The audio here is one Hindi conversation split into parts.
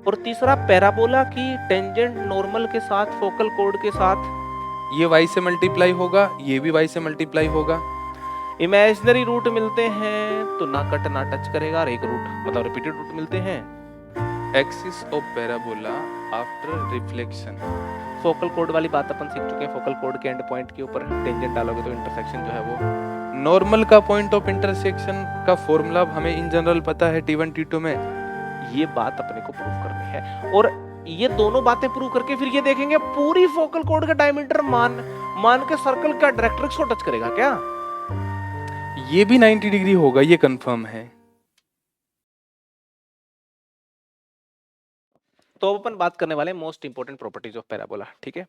और तीसरा पैराबोला की टेंजेंट नॉर्मल के साथ फोकल कोड के साथ ये y से मल्टीप्लाई होगा, ये भी y से मल्टीप्लाई होगा। इमेजिनरी रूट मिलते हैं तो ना कट ना टच करेगा, और एक रूट मतलब रिपीटेड रूट मिलते हैं। Axis of parabola after reflection. Focal code वाली बात अपन सीख चुके हैं, फोकल कोड के एंड पॉइंट के ऊपर टेंजेंट डालोगे तो इंटरसेक्शन जो है वो नॉर्मल का पॉइंट ऑफ इंटरसेक्शन का फॉर्मूला हमें इन जनरल पता है T1 T2 में। ये बात अपने को प्रूव करनी है, और ये दोनों बातें प्रूव करके फिर ये देखेंगे पूरी फोकल कोड का डायमीटर मान के सर्कल का डायरेक्ट्रिक्स को टच करेगा क्या। ये भी 90 डिग्री होगा, ये कंफर्म है। तो अब अपन बात करने वाले हैं most important properties of parabola. ठीक है,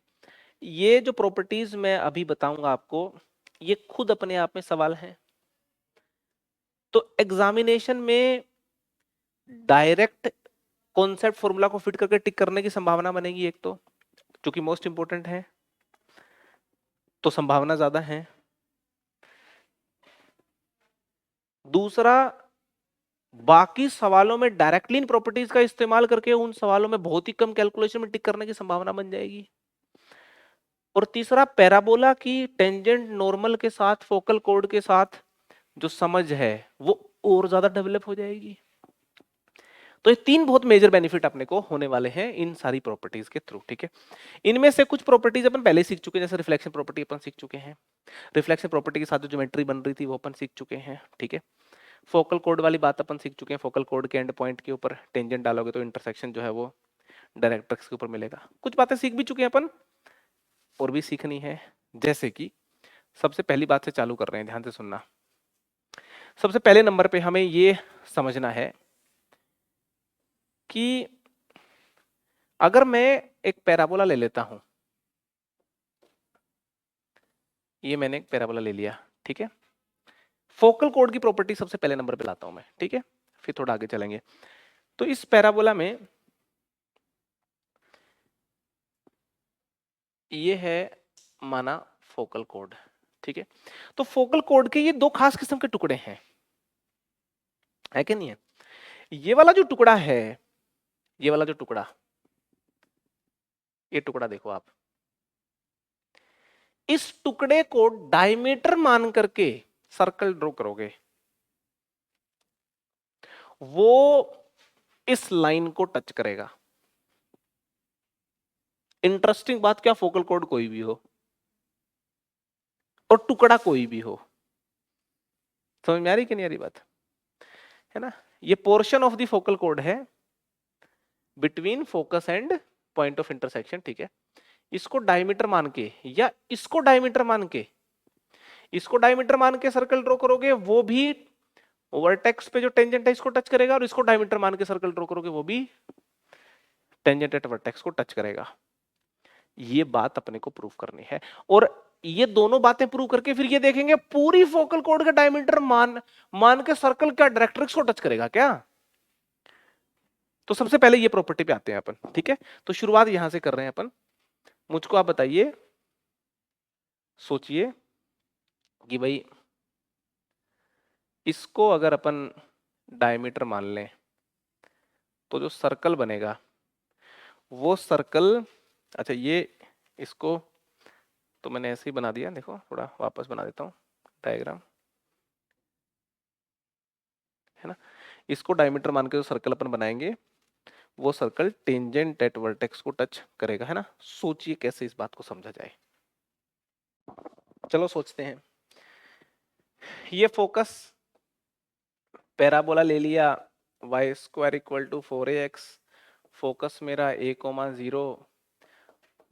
ये जो प्रॉपर्टीज मैं अभी बताऊंगा आपको, ये खुद अपने आप में सवाल है। तो एग्जामिनेशन में डायरेक्ट कॉन्सेप्ट फॉर्मूला को फिट करके टिक करने की संभावना बनेगी, एक तो क्योंकि मोस्ट इंपोर्टेंट है तो संभावना ज्यादा है। दूसरा, बाकी सवालों में डायरेक्टली इन प्रॉपर्टीज का इस्तेमाल करके उन सवालों में बहुत ही कम कैलकुलेशन में टिक करने की संभावना बन जाएगी। और तीसरा, पैराबोला की टेंजेंट नॉर्मल के साथ फोकल कोड के साथ जो समझ है वो और ज्यादा डेवलप हो जाएगी। तो ये तीन बहुत मेजर बेनिफिट अपने को होने वाले हैं इन सारी प्रॉपर्टीज के थ्रू। ठीक है, इनमें से कुछ प्रॉपर्टीज अपन पहले सीख चुके हैं, जैसे रिफ्लेक्शन प्रॉपर्टी अपन सीख चुके हैं, रिफ्लेक्शन प्रॉपर्टी के साथ जो ज्योमेट्री बन रही थी वो अपन सीख चुके हैं। ठीक है, फोकल कोड वाली बात अपन सीख चुके हैं, फोकल कोड के एंड पॉइंट के ऊपर टेंजेंट डालोगे तो इंटरसेक्शन जो है वो डायरेक्ट्रिक्स के ऊपर मिलेगा। कुछ बातें सीख भी चुके हैं अपन, और भी सीखनी है। जैसे कि सबसे पहली बात से चालू कर रहे हैं, ध्यान से सुनना। सबसे पहले नंबर पे हमें ये समझना है कि अगर मैं एक पैराबोला ले लेता हूं, ये मैंने एक पैराबोला ले लिया, ठीक है, फोकल कोड की प्रॉपर्टी सबसे पहले नंबर पे लाता हूं मैं। ठीक है, फिर थोड़ा आगे चलेंगे। तो इस पैराबोला में ये है माना फोकल कोड। ठीक है, तो फोकल कोड के ये दो खास किस्म के टुकड़े हैं, है कि नहीं है। ये वाला जो टुकड़ा है, ये वाला जो टुकड़ा, ये टुकड़ा देखो आप, इस टुकड़े को डायमीटर मान करके सर्कल ड्रॉ करोगे, वो इस लाइन को टच करेगा। इंटरेस्टिंग बात क्या, फोकल कोड कोई भी हो और टुकड़ा कोई भी हो, समझ में आ रही कि नहीं आ रही बात, है ना। ये पोर्शन ऑफ द फोकल कोड है between focus and point of intersection. ठीक है, इसको डायमीटर मान के या इसको डायमीटर मान के, इसको डायमीटर मान के सर्कल ड्रॉ करोगे, वो भी वर्टेक्स पे जो टेंजेंट है इसको टच करेगा, और इसको डायमीटर मान के सर्कल ड्रॉ करोगे वो भी टेंजेंट एट वर्टेक्स को टच करेगा। ये बात अपने को प्रूव करनी है, और ये दोनों बातें प्रूव करके फिर ये देखेंगे पूरी फोकल कोड का डायमीटर मान के सर्कल का डायरेक्ट्रिक्स को टच करेगा क्या। तो सबसे पहले ये प्रॉपर्टी पे आते हैं अपन। ठीक है, तो शुरुआत यहां से कर रहे हैं अपन। मुझको आप बताइए, सोचिए कि भाई इसको अगर अपन डायमीटर मान लें तो जो सर्कल बनेगा वो सर्कल, अच्छा ये इसको तो मैंने ऐसे ही बना दिया, देखो थोड़ा वापस बना देता हूं डायग्राम, है ना। इसको डायमीटर मान के जो सर्कल अपन बनाएंगे वो सर्कल टेंजेंट एट वर्टेक्स को टच करेगा, है ना। सोचिए कैसे इस बात को समझा जाए, चलो सोचते हैं। ये फोकस पैराबोला ले लिया, y square equal to 4ax, focus मेरा a,0,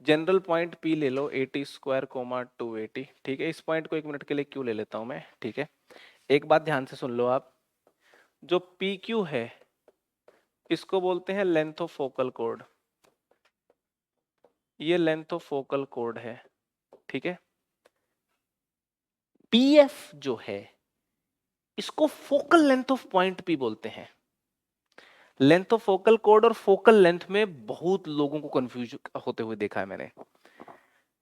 जनरल पॉइंट P ले लो 80 स्क्वायर 280। ठीक है, इस पॉइंट को एक मिनट के लिए Q ले लेता हूं मैं। ठीक है, एक बात ध्यान से सुन लो आप, जो PQ है इसको बोलते हैं लेंथ ऑफ फोकल कोड, ये लेंथ ऑफ फोकल कोड है। ठीक है, PF जो है इसको focal length of point P बोलते हैं। लेंथ ऑफ फोकल कोड और फोकल लेंथ में बहुत लोगों को कंफ्यूज होते हुए देखा है मैंने।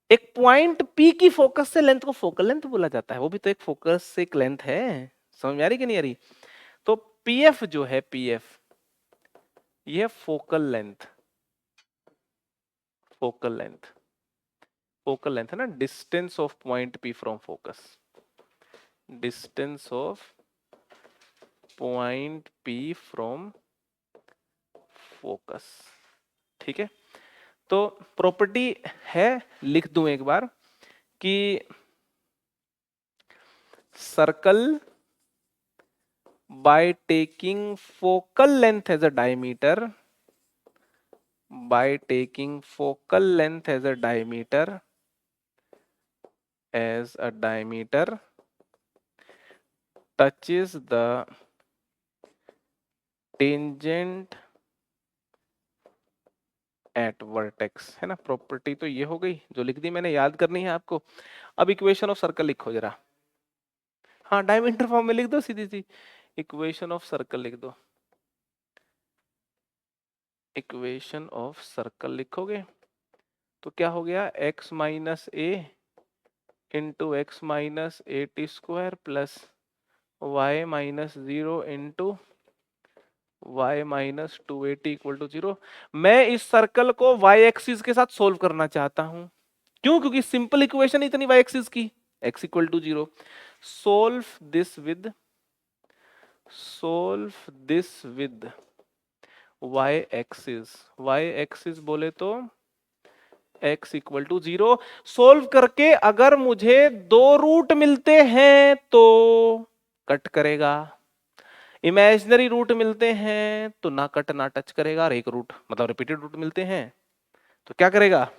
एक पॉइंट P की फोकस से लेंथ को फोकल लेंथ बोला जाता है, वो भी तो एक फोकस से एक लेंथ है। समझ में आ रही कि नहीं आ रही। तो PF जो है, PF ये है focal length, focal length, focal length है ना, distance of point P from focus, distance of point P from focus. ठीक है, तो प्रॉपर्टी है, लिख दूं एक बार कि circle by taking focal length as a diameter, by taking focal length as a diameter, as a diameter touches the tangent at vertex, है ना। प्रॉपर्टी तो ये हो गई जो लिख दी मैंने, याद करनी है आपको। अब इक्वेशन ऑफ सर्कल लिखो जरा, हाँ डायमीटर फॉर्म में लिख दो सीधी सी, इक्वेशन ऑफ सर्कल लिख दो, इक्वेशन ऑफ सर्कल लिखोगे तो क्या हो गया, x minus a into x minus a t square plus y minus 0 into y minus 280 equal to 0। मैं इस सर्कल को वाई एक्सिस के साथ सोल्व करना चाहता हूं, क्यों, क्योंकि सिंपल इक्वेशन इतनी वाई एक्सिस की, x equal to 0। Solve this with y axis बोले तो x इक्वल टू 0। सोल्व करके अगर मुझे दो रूट मिलते हैं तो कट करेगा, इमेजिनरी रूट मिलते हैं तो ना कट ना टच करेगा, और एक रूट मतलब रिपीटेड रूट मिलते हैं तो क्या करेगा,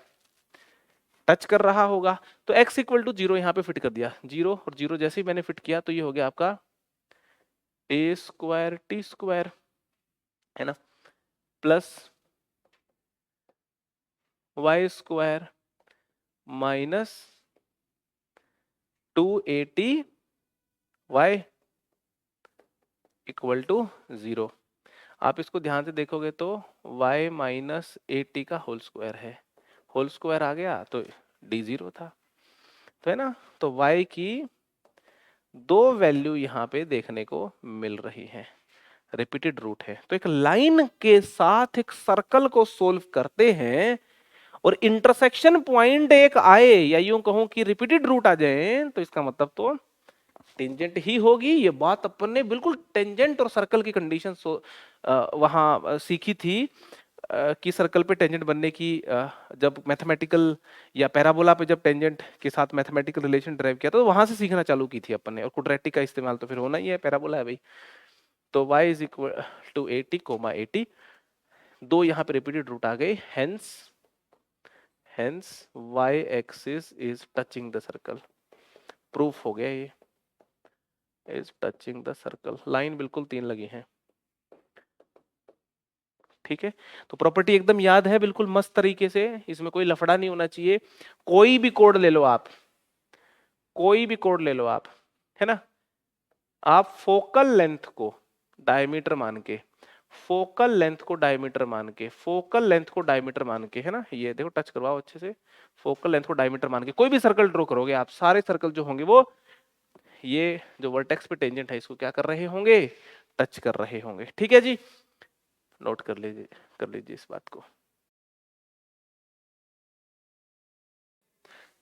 टच कर रहा होगा। तो x इक्वल टू 0 यहां पे फिट कर दिया, 0 और 0 जैसे ही मैंने फिट किया तो ये हो गया आपका a स्क्वायर टी स्क्वायर, है ना, plus y square minus 280 y equal to 0। आप इसको ध्यान से देखोगे तो y माइनस ए टी का होल स्क्वायर है, होल स्क्वायर आ गया तो d 0 था, तो है ना। तो y की दो वैल्यू यहाँ पे देखने को मिल रही है, रिपीटेड रूट है। तो एक लाइन के साथ एक सर्कल को सोल्व करते हैं और इंटरसेक्शन पॉइंट एक आए, या यूं कहूं कि रिपीटेड रूट आ जाए, तो इसका मतलब तो टेंजेंट ही होगी। ये बात अपन ने बिल्कुल टेंजेंट और सर्कल की कंडीशन वहां सीखी थी कि सर्कल पे टेंजेंट बनने की, जब मैथमेटिकल या पैराबोला पे जब टेंजेंट के साथ मैथमेटिकल रिलेशन ड्राइव किया था, तो वहां से सीखना चालू की थी अपन ने। और क्वाड्रेटिक का इस्तेमाल तो फिर होना ही है, पैराबोला है भाई। तो y is equal to 80 comma 80, दो यहाँ पे रिपीटेड रूट आ गए, hence y axis is touching the circle. Proof हो गया ये, is touching the circle, line बिल्कुल 3 लगी हैं। ठीक है, तो प्रॉपर्टी एकदम याद है बिल्कुल मस्त तरीके से, इसमें कोई लफड़ा नहीं होना चाहिए। कोई भी कोड ले लो आप, कोई भी कोड ले लो आप, है ना, आप फोकल लेंथ को डायमीटर मान के, फोकल लेंथ को डायमीटर मान के, फोकल लेंथ को डायमीटर मान के, है ना, ये देखो टच करवाओ अच्छे से, फोकल लेंथ को डायमीटर मान के कोई भी सर्कल ड्रॉ करोगे आप, सारे सर्कल जो होंगे वो ये जो वर्टेक्स पे टेंजेंट है इसको क्या कर रहे होंगे, टच कर रहे होंगे। ठीक है जी, नोट कर लीजिए इस बात को।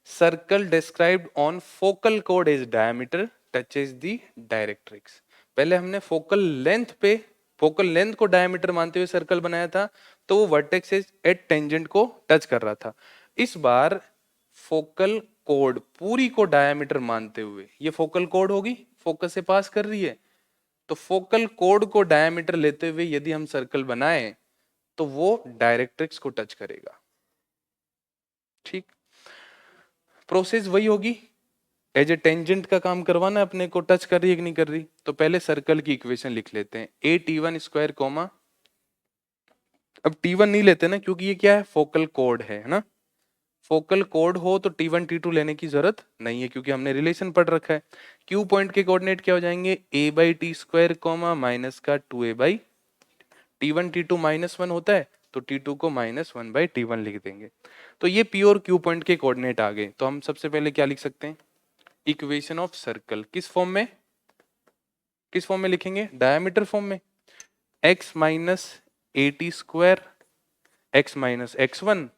Circle described on focal code is diameter touches the directrix. पहले हमने फोकल लेंथ को डायमीटर मानते हुए सर्कल बनाया था, तो वो वर्टेक्स एट टेंजेंट को टच कर रहा था। इस बार फोकल कोड पूरी को डायमीटर मानते हुए, ये फोकल कोड होगी, फोकस से पास कर रही है, तो फोकल कोड को डायमीटर लेते हुए यदि हम सर्कल बनाए तो वो डायरेक्ट्रिक्स को टच करेगा। ठीक, प्रोसेस वही होगी, एज ए टेंजेंट का काम करवाना अपने को, टच कर रही है कि नहीं कर रही। तो पहले सर्कल की इक्वेशन लिख लेते हैं, a t one square comma, अब T1 नहीं लेते ना क्योंकि ये क्या है, फोकल कोड है ना। फोकल कोड हो तो T1 T2 लेने की जरूरत नहीं है क्योंकि हमने रिलेशन पढ़ रखा है। Q पॉइंट के कोऑर्डिनेट क्या हो जाएंगे, a by t square comma minus का 2a बाई T1 T2 -1 होता है तो T2 को -1 बाई T1 लिख देंगे। तो ये P और Q पॉइंट के कोऑर्डिनेट आ गए। तो हम सबसे पहले क्या लिख सकते हैं, इक्वेशन ऑफ सर्कल किस फॉर्म में लिखेंगे, डायमीटर फॉर्म में। x minus a t square x minus x one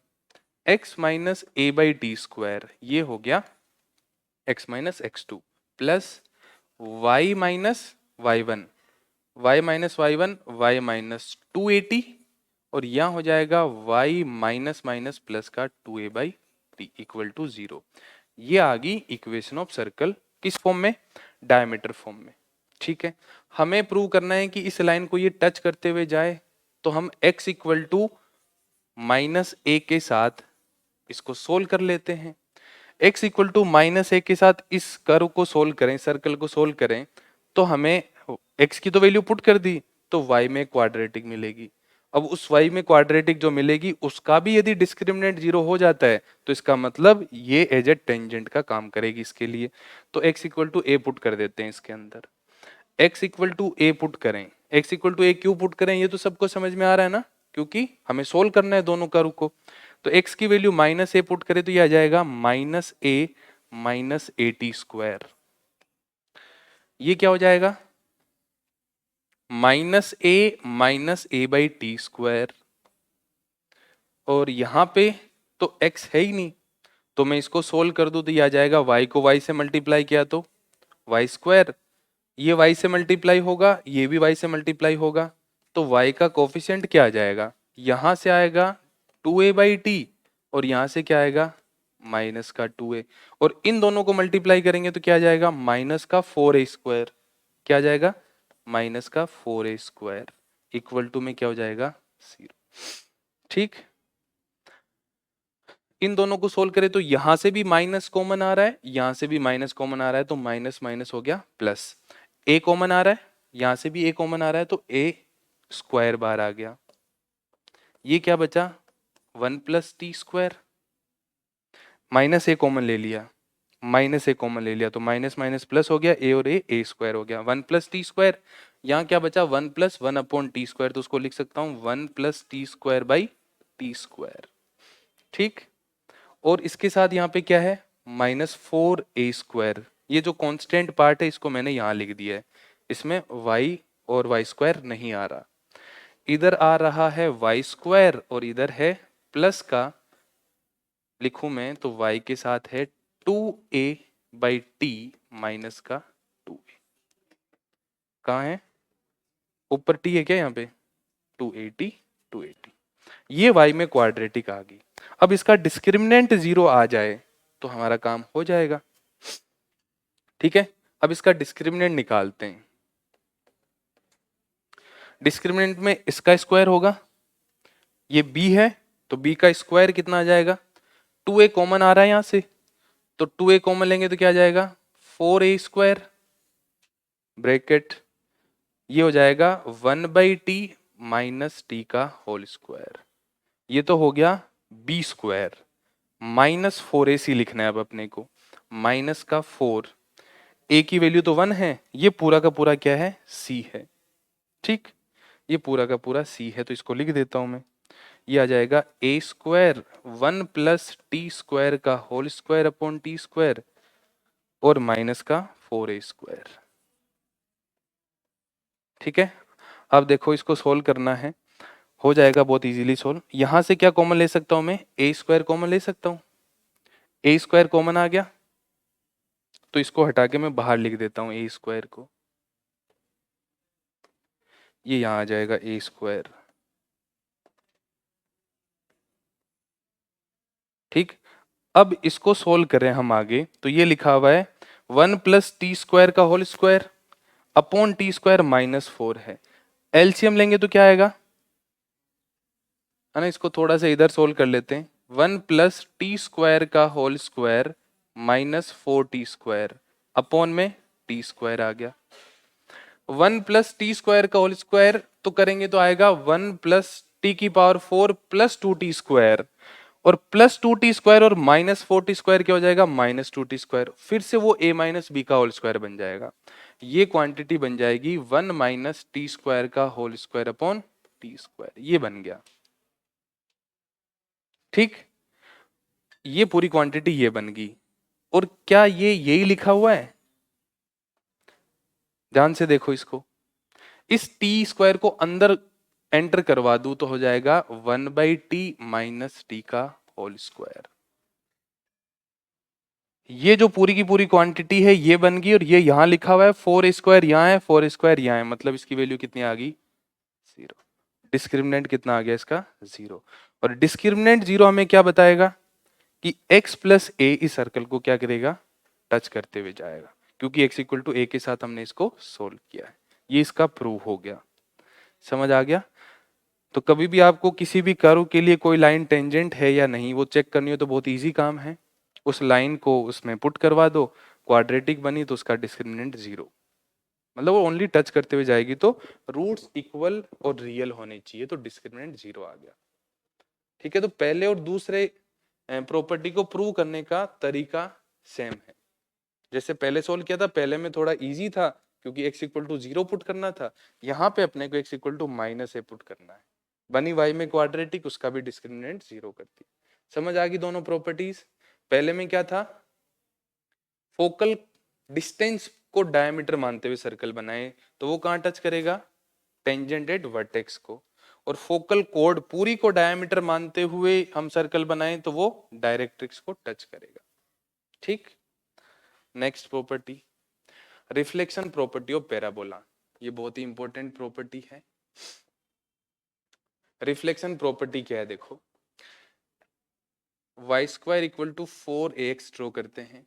x minus a by t square, ये हो गया x minus x two, plus y minus y one, y minus y one, y minus two a t, और यहाँ हो जाएगा y माइनस माइनस प्लस का 2a by T equal to 0। ये आ गई इक्वेशन ऑफ सर्कल, किस फॉर्म में? डायमीटर फॉर्म में। ठीक है, हमें प्रूव करना है कि इस लाइन को ये टच करते हुए जाए, तो हम x इक्वल टू माइनस ए के साथ इसको सोल्व कर लेते हैं। x इक्वल टू माइनस ए के साथ इस कर्व को सोल्व करें, सर्कल को सोल्व करें, तो हमें x की तो वैल्यू पुट कर दी, तो y में क्वाड्रेटिक मिलेगी। अब उस y में क्वाड्रेटिक जो मिलेगी उसका भी यदि डिस्क्रिमिनेंट 0 हो जाता है, तो इसका मतलब ये एज ए टेंजेंट का काम करेगी इसके लिए। तो x equal to a put कर देते हैं इसके अंदर। x equal to a put करें, x इक्वल टू ए क्यों पुट करें, ये तो सबको समझ में आ रहा है ना, क्योंकि हमें सोल्व करना है दोनों कर्व को। तो x की वैल्यू माइनस ए पुट करें तो ये आ जाएगा माइनस ए टी स्क्वायर। ये क्या हो जाएगा? Minus a by t square, और यहां पे तो x है ही नहीं, तो मैं इसको सोल्व कर दूं तो ये आ जाएगा y को y से मल्टीप्लाई किया तो y स्क्वायर, ये y से मल्टीप्लाई होगा, ये भी y से मल्टीप्लाई होगा, तो y का कोफिशिएंट क्या आ जाएगा? यहां से आएगा 2a बाई टी, और यहां से क्या आएगा? माइनस का 2a, और इन दोनों को मल्टीप्लाई करेंगे तो क्या आ जाएगा? माइनस का 4a स्क्वायर। क्या आ जाएगा? माइनस का 4a स्क्वायर इक्वल टू में क्या हो जाएगा? 0। ठीक, इन दोनों को सोल्व करें तो यहां से भी माइनस कॉमन आ रहा है, यहां से भी माइनस कॉमन आ रहा है, तो माइनस माइनस हो गया प्लस। ए कॉमन आ रहा है, यहां से भी ए कॉमन आ रहा है, तो ए स्क्वायर बार आ गया। ये क्या बचा? 1 प्लस टी स्क्वायर, माइनस ए कॉमन ले लिया, माइनस ए कॉमन ले लिया, तो माइनस माइनस प्लस हो गया, ए और ए स्क्वायर हो गया। 1 प्लस टी स्क्वायर, यहाँ क्या बचा? 1 प्लस 1 अपॉन टी स्क्वायर, तो उसको लिख सकता हूँ 1 plus t square by t square. ठीक, और इसके साथ यहाँ पे क्या है? Minus 4a square. ये जो कांस्टेंट पार्ट है इसको मैंने यहाँ लिख दिया है, इसमें y और y स्क्वायर नहीं आ रहा, इधर आ रहा है y स्क्वायर और इधर है प्लस का, लिखूं मैं तो y के साथ है 2a बाई टी माइनस का 2a। कहाँ है? ऊपर t है क्या यहाँ पे? 280 ये y में क्वाड्रेटिक आ गई। अब इसका डिस्क्रिमिनेंट 0 आ जाए तो हमारा काम हो जाएगा। ठीक है, अब इसका डिस्क्रिमिनेंट निकालते हैं। डिस्क्रिमिनेंट में इसका स्क्वायर होगा, ये b है तो b का स्क्वायर कितना आ जाएगा? 2a कॉमन आ रहा है यहां से, तो 2a कॉमन लेंगे तो क्या आ जाएगा? 4a स्क्वायर ब्रैकेट, ये हो जाएगा 1 बाई टी माइनस टी का होल स्क्वायर। ये तो हो गया b स्क्वायर, माइनस 4ac लिखना है अब अपने को, माइनस का 4, a की वैल्यू तो 1 है, ये पूरा का पूरा क्या है? c है। ठीक, ये पूरा का पूरा c है, तो इसको लिख देता हूं मैं। ये आ जाएगा a square 1 plus t square का whole square upon t square, और माइनस का 4a स्क्वायर। ठीक है, अब देखो इसको सोल्व करना है, हो जाएगा बहुत इजीली सोल्व। यहां से क्या कॉमन ले सकता हूं मैं? a स्क्वायर कॉमन ले सकता हूं, a स्क्वायर कॉमन आ गया, तो इसको हटा के मैं बाहर लिख देता हूं a स्क्वायर को, ये यहां आ जाएगा a स्क्वायर। ठीक, अब इसको सोल्व करें हम आगे, तो ये लिखा हुआ है 1 प्लस टी स्क्वायर का whole square upon t square minus 4 है। एलसीएम लेंगे तो क्या आएगा? है ना, इसको थोड़ा सा इधर सोल्व कर लेते हैं। 1 प्लस टी स्क्वायर का whole square minus 4 t square upon में टी स्क्वायर आ गया। 1 प्लस टी स्क्वायर का होल स्क्वायर तो करेंगे तो आएगा 1 प्लस टी की पावर 4 प्लस 2t स्क्वायर, और प्लस 2t स्क्वायर और माइनस 4t स्क्वायर क्या हो जाएगा? माइनस 2t स्क्वायर, फिर से वो a माइनस बी का होल स्क्वायर बन जाएगा। ये क्वांटिटी बन जाएगी 1 माइनस टी स्क्वायर का whole square upon t square, ये बन गया। ठीक, ये पूरी क्वांटिटी ये बन गई। और क्या ये यही लिखा हुआ है? ध्यान से देखो इसको, इस टी स्क्वायर को अंदर एंटर करवा दूं तो हो जाएगा 1/t माइनस टी का होल स्क्वायर। ये जो पूरी की पूरी क्वांटिटी है ये बन गई, और ये यहां लिखा हुआ है 4 स्क्वायर यहाँ है, 4 स्क्वायर यहाँ है, मतलब इसकी वैल्यू कितनी आ गई? 0। डिस्क्रिमिनेंट कितना आ गया इसका? 0। और डिस्क्रिमिनेंट 0 हमें क्या बताएगा कि x प्लस ए इस सर्कल को क्या करेगा? टच करते हुए जाएगा, क्योंकि x इक्वल टू ए के साथ हमने इसको सोल्व किया है। ये इसका प्रूव हो गया। समझ आ गया? तो कभी भी आपको किसी भी कर्व के लिए कोई लाइन टेंजेंट है या नहीं वो चेक करनी हो तो बहुत इजी काम है। उस लाइन को उसमें पुट करवा दो, क्वाड्रेटिक बनी तो उसका डिस्क्रिमिनेंट 0, मतलब वो ओनली टच करते हुए जाएगी, तो रूट्स इक्वल और रियल होने चाहिए, तो डिस्क्रिमिनेंट 0 आ गया। ठीक है, तो पहले और दूसरे प्रॉपर्टी को प्रूव करने का तरीका सेम है। जैसे पहले सोल्व किया था, पहले में थोड़ा इजी था क्योंकि x इक्वल टू 0 पुट करना था। यहाँ पे अपने को x equal to minus a put करना है। बनी y में क्वाड्रेटिक, उसका भी डिस्क्रिमिनेंट 0 करती। समझ आ गई दोनों प्रॉपर्टीज? पहले में क्या था? फोकल डिस्टेंस को डायमीटर मानते हुए सर्कल बनाए तो वो कहाँ टच करेगा? टेंजेंट एट वर्टेक्स को। और फोकल कोड पूरी को डायमीटर मानते हुए हम सर्कल बनाए तो वो डायरेक्ट्रिक्स को टच करेगा। ठीक। Next property, reflection property of parabola. ये बहुत ही इंपॉर्टेंट प्रॉपर्टी है। रिफ्लेक्शन प्रॉपर्टी क्या है? देखो, y square equal to 4ax draw करते हैं।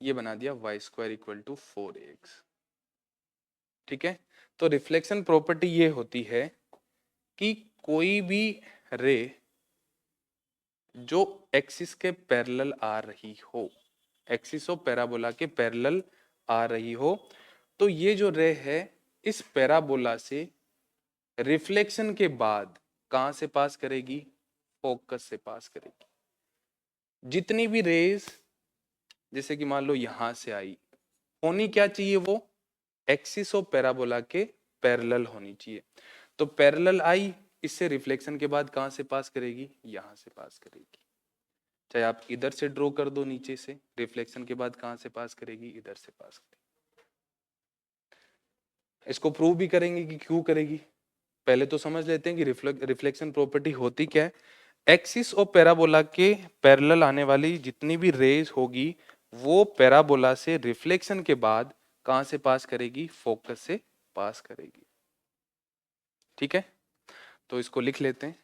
ये बना दिया Y square equal to 4ax। ठीक है, तो रिफ्लेक्शन प्रॉपर्टी ये होती है कि कोई भी रे जो एक्सिस के पैरेलल आ रही हो, एक्सिस ऑफ पैराबोला के पैरेलल आ रही हो, तो ये जो रे है इस पैराबोला से रिफ्लेक्शन के बाद कहां से पास करेगी? फोकस से पास करेगी। जितनी भी रेज, जैसे कि मान लो यहां से आई, होनी क्या चाहिए? वो एक्सिस ऑफ पैराबोला के पैरेलल होनी चाहिए। तो पैरेलल आई, इससे रिफ्लेक्शन के बाद कहां से पास करेगी? यहां से पास करेगी। चाहे आप इधर से ड्रॉ कर दो नीचे से, रिफ्लेक्शन के बाद कहां से पास करेगी? इधर से पास करेगी। इसको प्रूव भी करेंगे कि क्यों करेगी। पहले तो समझ लेते हैं कि रिफ्लेक्शन प्रॉपर्टी होती क्या है। एक्सिस और पैराबोला के पैरेलल आने वाली जितनी भी रेज होगी वो पैराबोला से रिफ्लेक्शन के बाद कहां से पास करेगी? फोकस से पास करेगी। ठीक है, तो इसको लिख लेते हैं।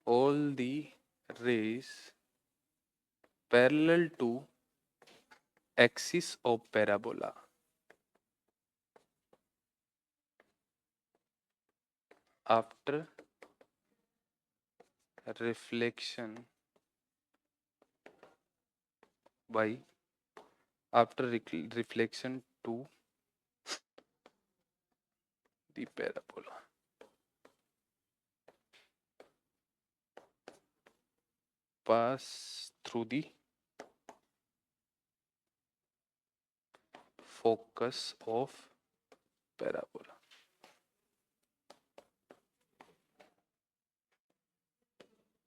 All the rays parallel to axis of parabola after reflection by after reflection to the parabola pass through the focus of parabola।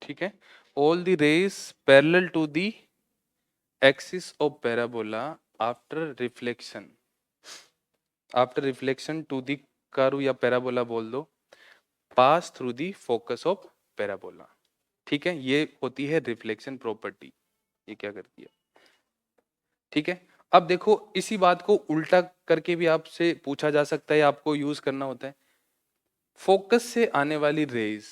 ठीक है, all the rays parallel to the axis of parabola after reflection to the curve या पैराबोला बोल दो, pass through the focus of parabola. ठीक है, ये होती है रिफ्लेक्शन प्रॉपर्टी। ये क्या करती है? ठीक है, अब देखो इसी बात को उल्टा करके भी आपसे पूछा जा सकता है, आपको यूज करना होता है। फोकस से आने वाली रेज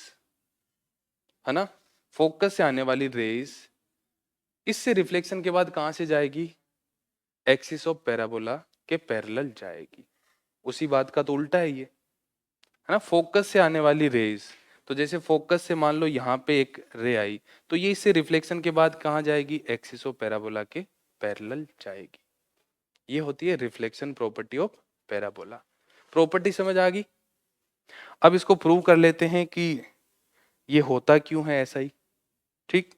है ना, फोकस से आने वाली रेज इससे रिफ्लेक्शन के बाद कहां से जाएगी? एक्सिस ऑफ पैराबोला के पैरेलल जाएगी। उसी बात का तो उल्टा है ये, है ना। फोकस से आने वाली रेज, तो जैसे फोकस से मान लो यहाँ पे एक रे आई, तो ये इससे रिफ्लेक्शन के बाद कहां जाएगी? एक्सिस ऑफ पैराबोला के पैरेलल जाएगी। ये होती है reflection property of parabola. Property समझ आ गई? अब इसको प्रूव कर लेते हैं कि ये होता क्यों है ऐसा ही। ठीक,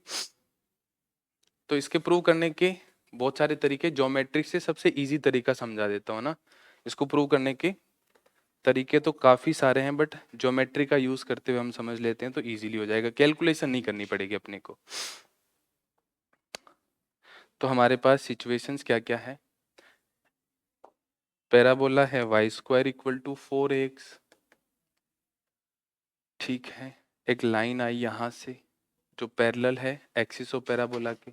तो इसके प्रूव करने के बहुत सारे तरीके, ज्योमेट्रिक से सबसे इजी तरीका समझा देता हूँ ना। इसको प्रूव करने के तरीके तो काफी सारे हैं, बट ज्योमेट्री का यूज करते हुए हम समझ लेते हैं तो इजीली हो जाएगा, कैलकुलेशन नहीं करनी पड़ेगी अपने को। तो हमारे पास सिचुएशंस क्या क्या है? पैराबोला है Y square equal to 4x, ठीक है, एक लाइन आई यहाँ से जो पैरेलल है एक्सिस ऑफ पैराबोला के,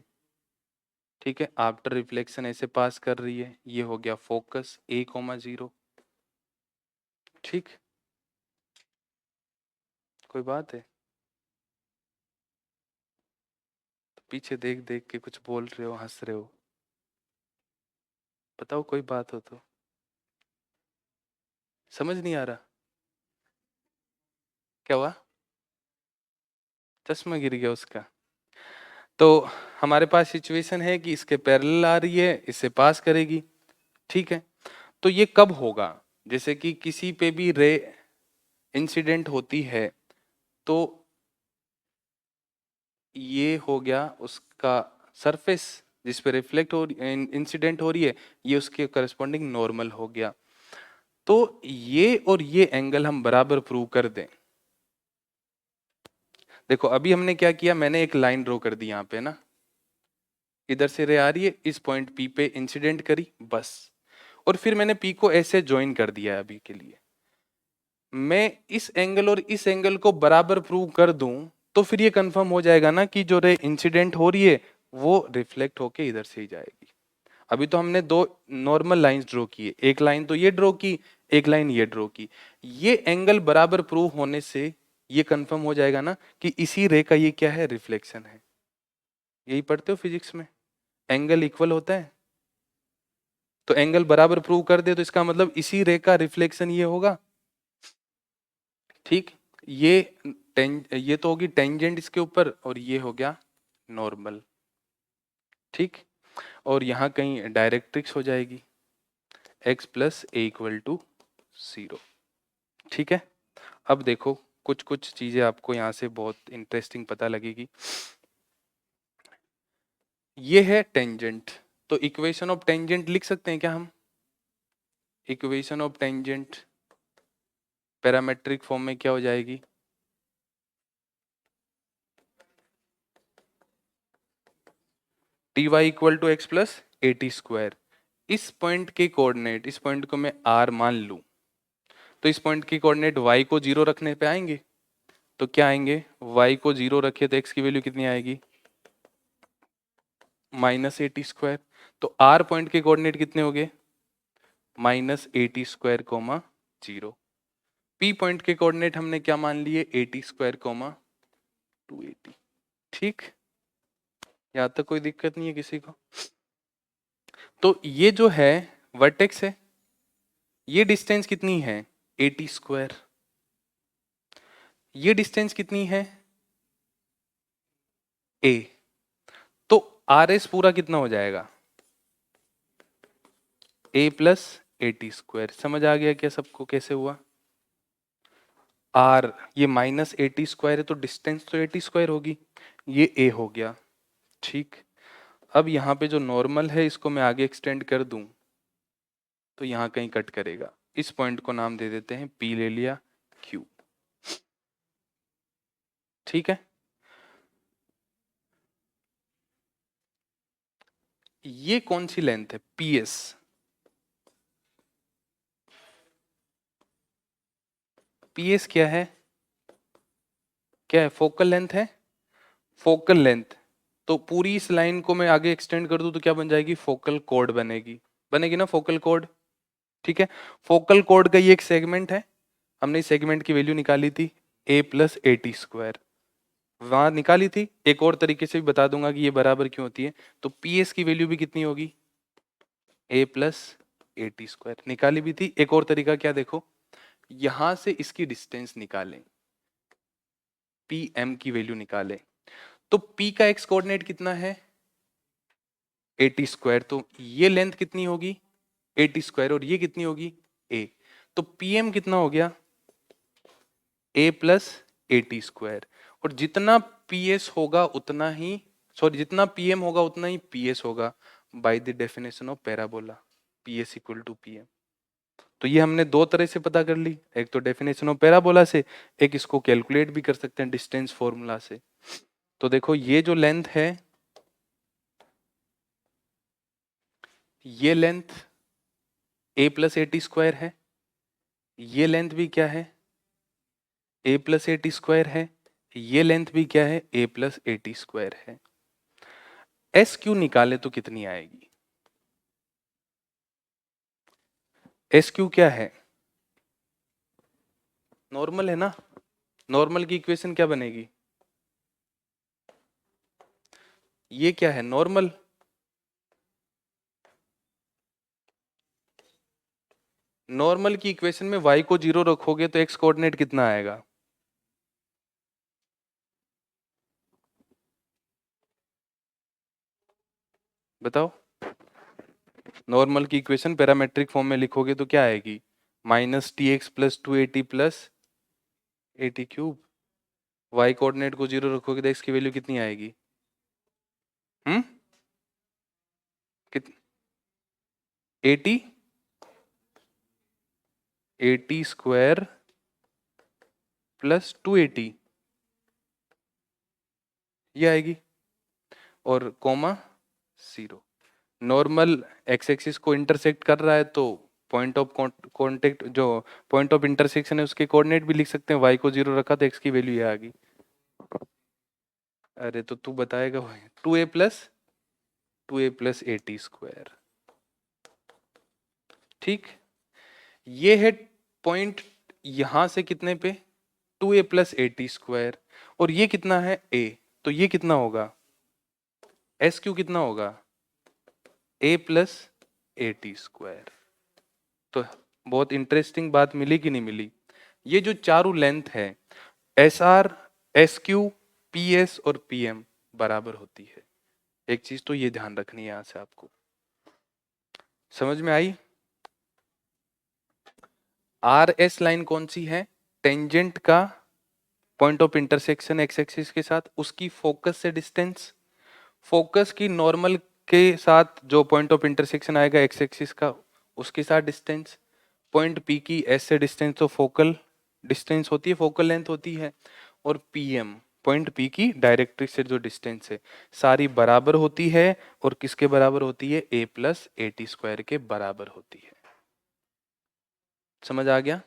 ठीक है, आफ्टर रिफ्लेक्शन ऐसे पास कर रही है, ये हो गया फोकस A,0, ठीक, कोई बात है? तो पीछे देख देख के कुछ बोल रहे हो, हंस रहे हो, बताओ कोई बात हो तो। समझ नहीं आ रहा? क्या हुआ? चश्मा गिर गया उसका? तो हमारे पास सिचुएशन है कि इसके पैरेलल आ रही है, इससे पास करेगी, ठीक है। तो ये कब होगा? जैसे कि किसी पे भी रे इंसिडेंट होती है तो ये हो गया उसका सरफेस जिस पे रिफ्लेक्ट हो इंसिडेंट हो रही है, ये उसके करस्पॉन्डिंग नॉर्मल हो गया। तो ये और ये एंगल हम बराबर प्रूव कर दें। देखो अभी हमने क्या किया, मैंने एक लाइन ड्रॉ कर दी यहाँ पे ना, इधर से रे आ रही है, इस पॉइंट पी पे इंसिडेंट करी बस, और फिर मैंने पी को ऐसे ज्वाइन कर दिया है। अभी के लिए मैं इस एंगल और इस एंगल को बराबर प्रूव कर दूं तो फिर ये कंफर्म हो जाएगा ना कि जो रे इंसिडेंट हो रही है वो रिफ्लेक्ट होके इधर से ही जाएगी। अभी तो हमने दो नॉर्मल लाइंस ड्रॉ की, एक लाइन तो ये ड्रॉ की, एक लाइन ये ड्रॉ की। ये एंगल बराबर प्रूव होने से ये कंफर्म हो जाएगा ना कि इसी रे का ये क्या है, रिफ्लेक्शन है। यही पढ़ते हो फिजिक्स में, एंगल इक्वल होता है, तो एंगल बराबर प्रूव कर दे तो इसका मतलब इसी रे का रिफ्लेक्शन ये होगा, ठीक। ये तो होगी टेंजेंट इसके ऊपर, और ये हो गया नॉर्मल, ठीक। और यहाँ कहीं डायरेक्ट्रिक्स हो जाएगी x plus a equal to 0, ठीक है। अब देखो कुछ कुछ चीजें आपको यहाँ से बहुत इंटरेस्टिंग पता लगेगी। ये है टेंजेंट, तो इक्वेशन ऑफ टेंजेंट लिख सकते हैं क्या हम? Equation of tangent parametric form में क्या हो जाएगी? T y equal to x plus a t square. इस पॉइंट के कोऑर्डिनेट, इस पॉइंट को मैं r मान लूं, तो इस पॉइंट के कोऑर्डिनेट y को 0 रखने पे आएंगे, तो क्या आएंगे? y को 0 रखे तो x की वैल्यू कितनी आएगी? Minus a t square. तो r पॉइंट के कोऑर्डिनेट कितने हो गए? Minus a t square comma 0। p point के कोऑर्डिनेट हमने क्या मान लिए? ए टी स्क्वायर कोमा 280, ठीक। यहाँ तक कोई दिक्कत नहीं है किसी को? तो ये जो है वर्टेक्स है, ये डिस्टेंस कितनी है? 80 स्क्वायर। ये डिस्टेंस कितनी है? a। तो आर एस पूरा कितना हो जाएगा? a plus a t square. समझ आ गया क्या सबको कैसे हुआ? r ये माइनस ए टी स्क्वायर है तो डिस्टेंस तो ए टी स्क्वायर होगी, ये a हो गया, ठीक। अब यहाँ पे जो नॉर्मल है इसको मैं आगे एक्सटेंड कर दूं तो यहाँ कहीं कट करेगा, इस पॉइंट को नाम दे देते हैं p, ले लिया q, ठीक है। ये कौन सी लेंथ है? ps। ps क्या है? क्या है? फोकल लेंथ है, फोकल लेंथ। तो पूरी इस लाइन को मैं आगे एक्सटेंड कर दूं तो क्या बन जाएगी? फोकल कोड बनेगी, बनेगी ना फोकल कोड, ठीक है। फोकल कोड का ये एक सेगमेंट है, हमने इस सेगमेंट की वैल्यू निकाली थी a plus a t square, वहां निकाली थी। एक और तरीके से भी बता दूंगा कि ये बराबर क्यों होती है। तो ps की वैल्यू भी कितनी होगी? a plus a t square निकाली भी थी। एक और तरीका क्या, देखो यहां से इसकी डिस्टेंस निकालें, pm की वैल्यू निकालें, तो p का x कोऑर्डिनेट कितना है? 80 स्क्वायर। तो ये लेंथ कितनी होगी? 80 स्क्वायर, और ये कितनी होगी? a। तो pm कितना हो गया? a plus a t square. और जितना ps होगा उतना ही, सॉरी जितना pm होगा उतना ही ps होगा, by the definition of parabola, ps equal to pm। तो ये हमने दो तरह से पता कर ली, एक तो डेफिनेशन ऑफ पैराबोला से, एक इसको कैलकुलेट भी कर सकते हैं डिस्टेंस फॉर्मूला से। तो देखो ये जो लेंथ है, ये length a plus a t square है, ये लेंथ भी क्या है? a plus a t square है, ये लेंथ भी क्या है, a plus a t square है। एस क्यू निकाले तो कितनी आएगी? एस क्यू क्या है? नॉर्मल है ना, नॉर्मल की इक्वेशन क्या बनेगी? ये क्या है, नॉर्मल। नॉर्मल की इक्वेशन में y को 0 रखोगे तो x कोऑर्डिनेट कितना आएगा? बताओ। नॉर्मल की इक्वेशन पैरामेट्रिक फॉर्म में लिखोगे तो क्या आएगी? Minus T x plus two a T plus a T cube. y coordinate को 0 रखोगे तो x की वैल्यू कितनी आएगी? हम्म, कित 80 80 स्क्वायर प्लस 280 ये आएगी, और कॉमा 0। नॉर्मल एक्स एक्सिस को इंटरसेक्ट कर रहा है तो पॉइंट ऑफ कांटेक्ट जो पॉइंट ऑफ इंटरसेक्शन है उसके कोऑर्डिनेट भी लिख सकते हैं। y को 0 रखा तो x की वैल्यू ये आ गई। अरे तो तू बताएगा, 2a plus a t square. ठीक, ये है पॉइंट यहां से कितने पे, 2a plus a t square, और ये कितना है a, तो ये कितना होगा, एस क्यू कितना होगा, a plus a t square. तो बहुत इंटरेस्टिंग बात मिली कि नहीं मिली? ये जो चारों लेंथ है, S R, S Q, P S और पी एम बराबर होती है। एक चीज तो ये ध्यान रखनी है, यहां से आपको समझ में आई? आर एस लाइन कौन सी है, टेंजेंट का point of intersection x axis के साथ, उसकी फोकस से डिस्टेंस, फोकस की नॉर्मल के साथ जो पॉइंट ऑफ इंटरसेक्शन आएगा एक्स एक्सिस का उसके साथ डिस्टेंस, पॉइंट पी की एस से डिस्टेंस तो फोकल डिस्टेंस होती है, फोकल लेंथ होती है, और पीएम पॉइंट पी की डायरेक्ट्रिक्स से जो डिस्टेंस है सारी बराबर होती है, और किसके बराबर होती है, ए प्लस ए टी स्क्वायर के बराबर होती है। समझ आ गया?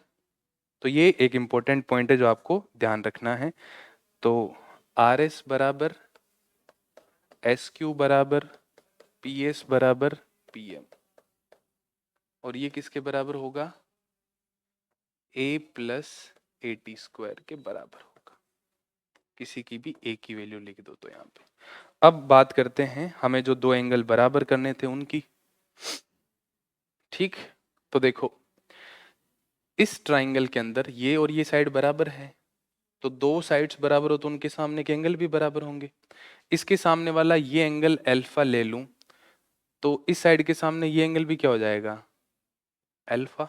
तो ये एक इंपॉर्टेंट पॉइंट है जो आपको ध्यान रखना है। तो आर एस बराबर एस क्यू बराबर पी एस बराबर पी एम, और ये किसके बराबर होगा, ए प्लस ए टी स्क्वायर के बराबर होगा। किसी की भी ए की वैल्यू लिख दो तो यहाँ पे। अब बात करते हैं हमें जो दो एंगल बराबर करने थे उनकी। ठीक, तो देखो इस ट्राइंगल के अंदर ये और ये साइड बराबर है, तो दो साइड्स बराबर हो तो उनके सामने के एंगल भी बराबर होंगे। इसके सामने वाला ये एंगल अल्फा ले लूं तो इस साइड के सामने ये एंगल भी क्या हो जाएगा, अल्फा।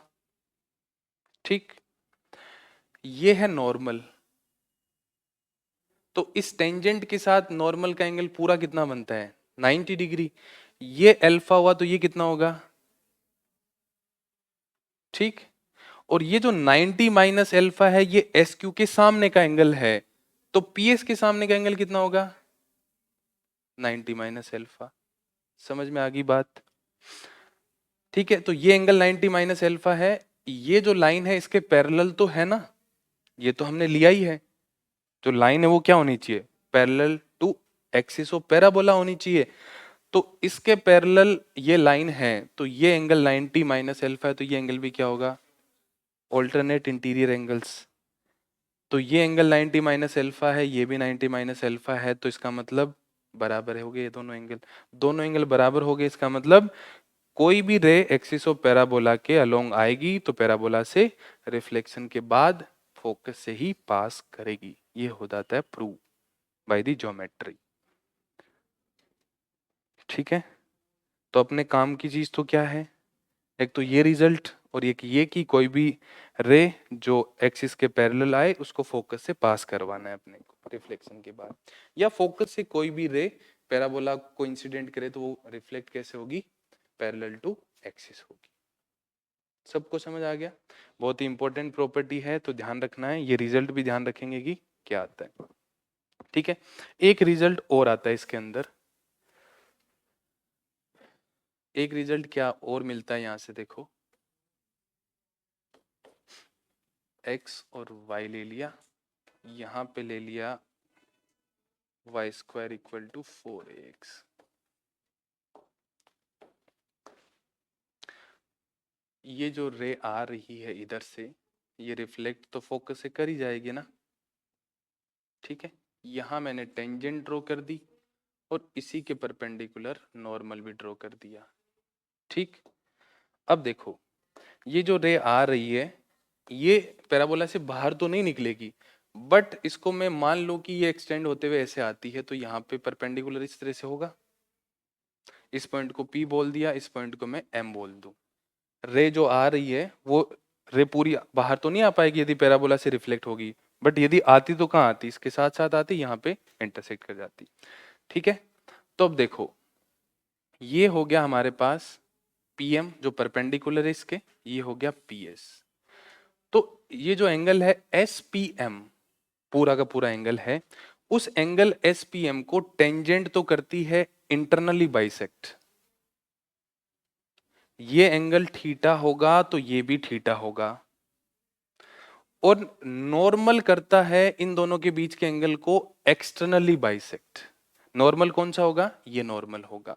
ठीक, ये है नॉर्मल, तो इस टेंजेंट के साथ नॉर्मल का एंगल पूरा कितना बनता है, 90 डिग्री। ये अल्फा हुआ तो ये कितना होगा, ठीक। और ये जो 90 माइनस अल्फा है ये एस क्यू के सामने का एंगल है, तो पी एस के सामने का एंगल कितना होगा, 90 माइनस अल्फा। समझ में आ गई बात? ठीक है, तो ये एंगल 90 माइनस अल्फा है। ये जो लाइन है इसके पैरेलल तो है ना, ये तो हमने लिया ही है। जो लाइन है वो क्या होनी चाहिए, parallel to axis of parabola होनी चाहिए। तो इसके पैरेलल ये लाइन है, तो ये एंगल 90 माइनस अल्फा है, तो ये एंगल भी क्या होगा, ऑल्टरनेट इंटीरियर एंगल्स। तो ये एंगल 90 माइनस अल्फा है, ये भी 90 माइनस अल्फा है, तो इसका मतलब बराबर हो गए ये दोनों एंगल। दोनों एंगल बराबर हो गए, इसका मतलब कोई भी रे एक्सिस ऑफ पैराबोला के अलोंग आएगी तो पैराबोला से रिफ्लेक्शन के बाद फोकस से ही पास करेगी। ये हो जाता है प्रूव बाय द ज्योमेट्री। ठीक है, तो अपने काम की चीज तो क्या है, एक तो ये रिजल्ट और एक ये कि कोई भी रे जो एक्सिस के पैरेलल आए उसको फोकस से पास करवाना है अपने को रिफ्लेक्शन के बाद, या फोकस से कोई भी रे पैराबोला को इंसिडेंट करे तो वो रिफ्लेक्ट कैसे होगी, पैरेलल टू एक्सिस होगी। सबको समझ आ गया? बहुत ही इंपॉर्टेंट प्रॉपर्टी है, तो ध्यान रखना है, ये रिजल्ट भी ध्यान रखेंगे कि क्या आता है। ठीक है, एक रिजल्ट और आता है इसके अंदर, एक रिजल्ट क्या और मिलता है यहां से देखो, x और y ले लिया, यहाँ पे ले लिया y square equal to 4x। ये जो रे आ रही है इधर से, ये रिफ्लेक्ट तो फोकस से कर ही जाएगी ना, ठीक है। यहाँ मैंने टेंजेंट ड्रॉ कर दी और इसी के परपेंडिकुलर नॉर्मल भी ड्रॉ कर दिया, ठीक। अब देखो ये जो रे आ रही है ये पैराबोला से बाहर तो नहीं निकलेगी, बट इसको मैं मान लूं कि ये एक्सटेंड होते हुए ऐसे आती है, तो यहाँ पे परपेंडिकुलर इस तरह से होगा। इस पॉइंट को P बोल दिया, इस पॉइंट को मैं M बोल दूं। रे जो आ रही है वो रे पूरी बाहर तो नहीं आ पाएगी यदि पैराबोला से रिफ्लेक्ट होगी, बट यदि आती तो कहाँ आती, इसके साथ साथ आती, यहाँ पे इंटरसेक्ट कर जाती, ठीक है। तो अब देखो ये हो गया हमारे पास PM जो परपेंडिकुलर है इसके, ये हो गया PS। तो ये जो एंगल है SPM पूरा का पूरा एंगल है, उस एंगल SPM को टेंजेंट तो करती है इंटरनली बाइसेक्ट। ये एंगल थीटा होगा तो ये भी थीटा होगा, और नॉर्मल करता है इन दोनों के बीच के एंगल को एक्सटर्नली बाइसेक्ट। नॉर्मल कौन सा होगा, ये नॉर्मल होगा।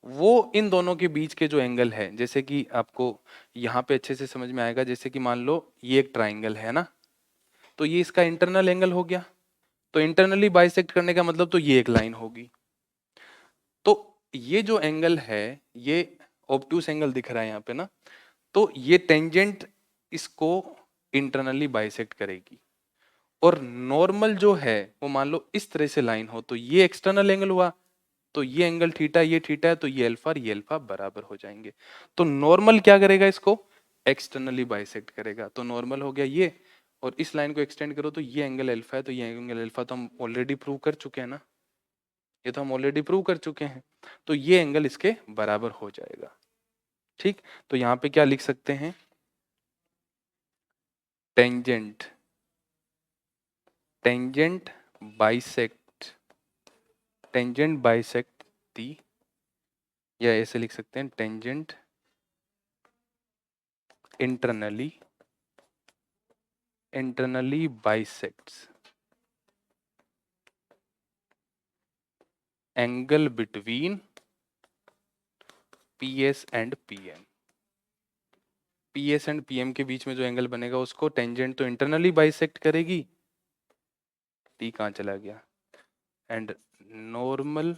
वो इन दोनों के बीच के जो एंगल है, जैसे कि आपको यहाँ पे अच्छे से समझ में आएगा, जैसे कि मान लो ये एक ट्राइंगल है ना, तो ये इसका इंटरनल एंगल हो गया, तो इंटरनली बाइसेक्ट करने का मतलब तो ये एक लाइन होगी। तो ये जो एंगल है ये ऑब्टूस एंगल दिख रहा है यहाँ पे ना, तो ये टेंजेंट इसको इंटरनली बाइसेक्ट करेगी। और नॉर्मल जो है वो मान लो इस तरह से लाइन हो, तो ये एक्सटर्नल एंगल हुआ, तो ये एंगल थीटा, ये थीटा है, तो ये अल्फा और ये अल्फा बराबर हो जाएंगे। तो नॉर्मल क्या करेगा, इसको एक्सटर्नली बाइसेक्ट करेगा। तो नॉर्मल हो गया ये, और इस लाइन को एक्सटेंड करो तो ये एंगल अल्फा है, तो ये एंगल अल्फा तो हम ऑलरेडी प्रूव कर चुके हैं ना, ये तो हम ऑलरेडी प्रूव कर चुके हैं, तो ये एंगल इसके बराबर हो जाएगा, ठीक। तो यहाँ पे क्या लिख सकते हैं, tangent tangent bisect tangent bisect दी, या ऐसे लिख सकते हैं tangent internally bisects angle between PS and PM। PS and PM के बीच में जो एंगल बनेगा उसको टेंजेंट तो इंटरनली बाइसेक्ट करेगी, T कहाँ चला गया, and normal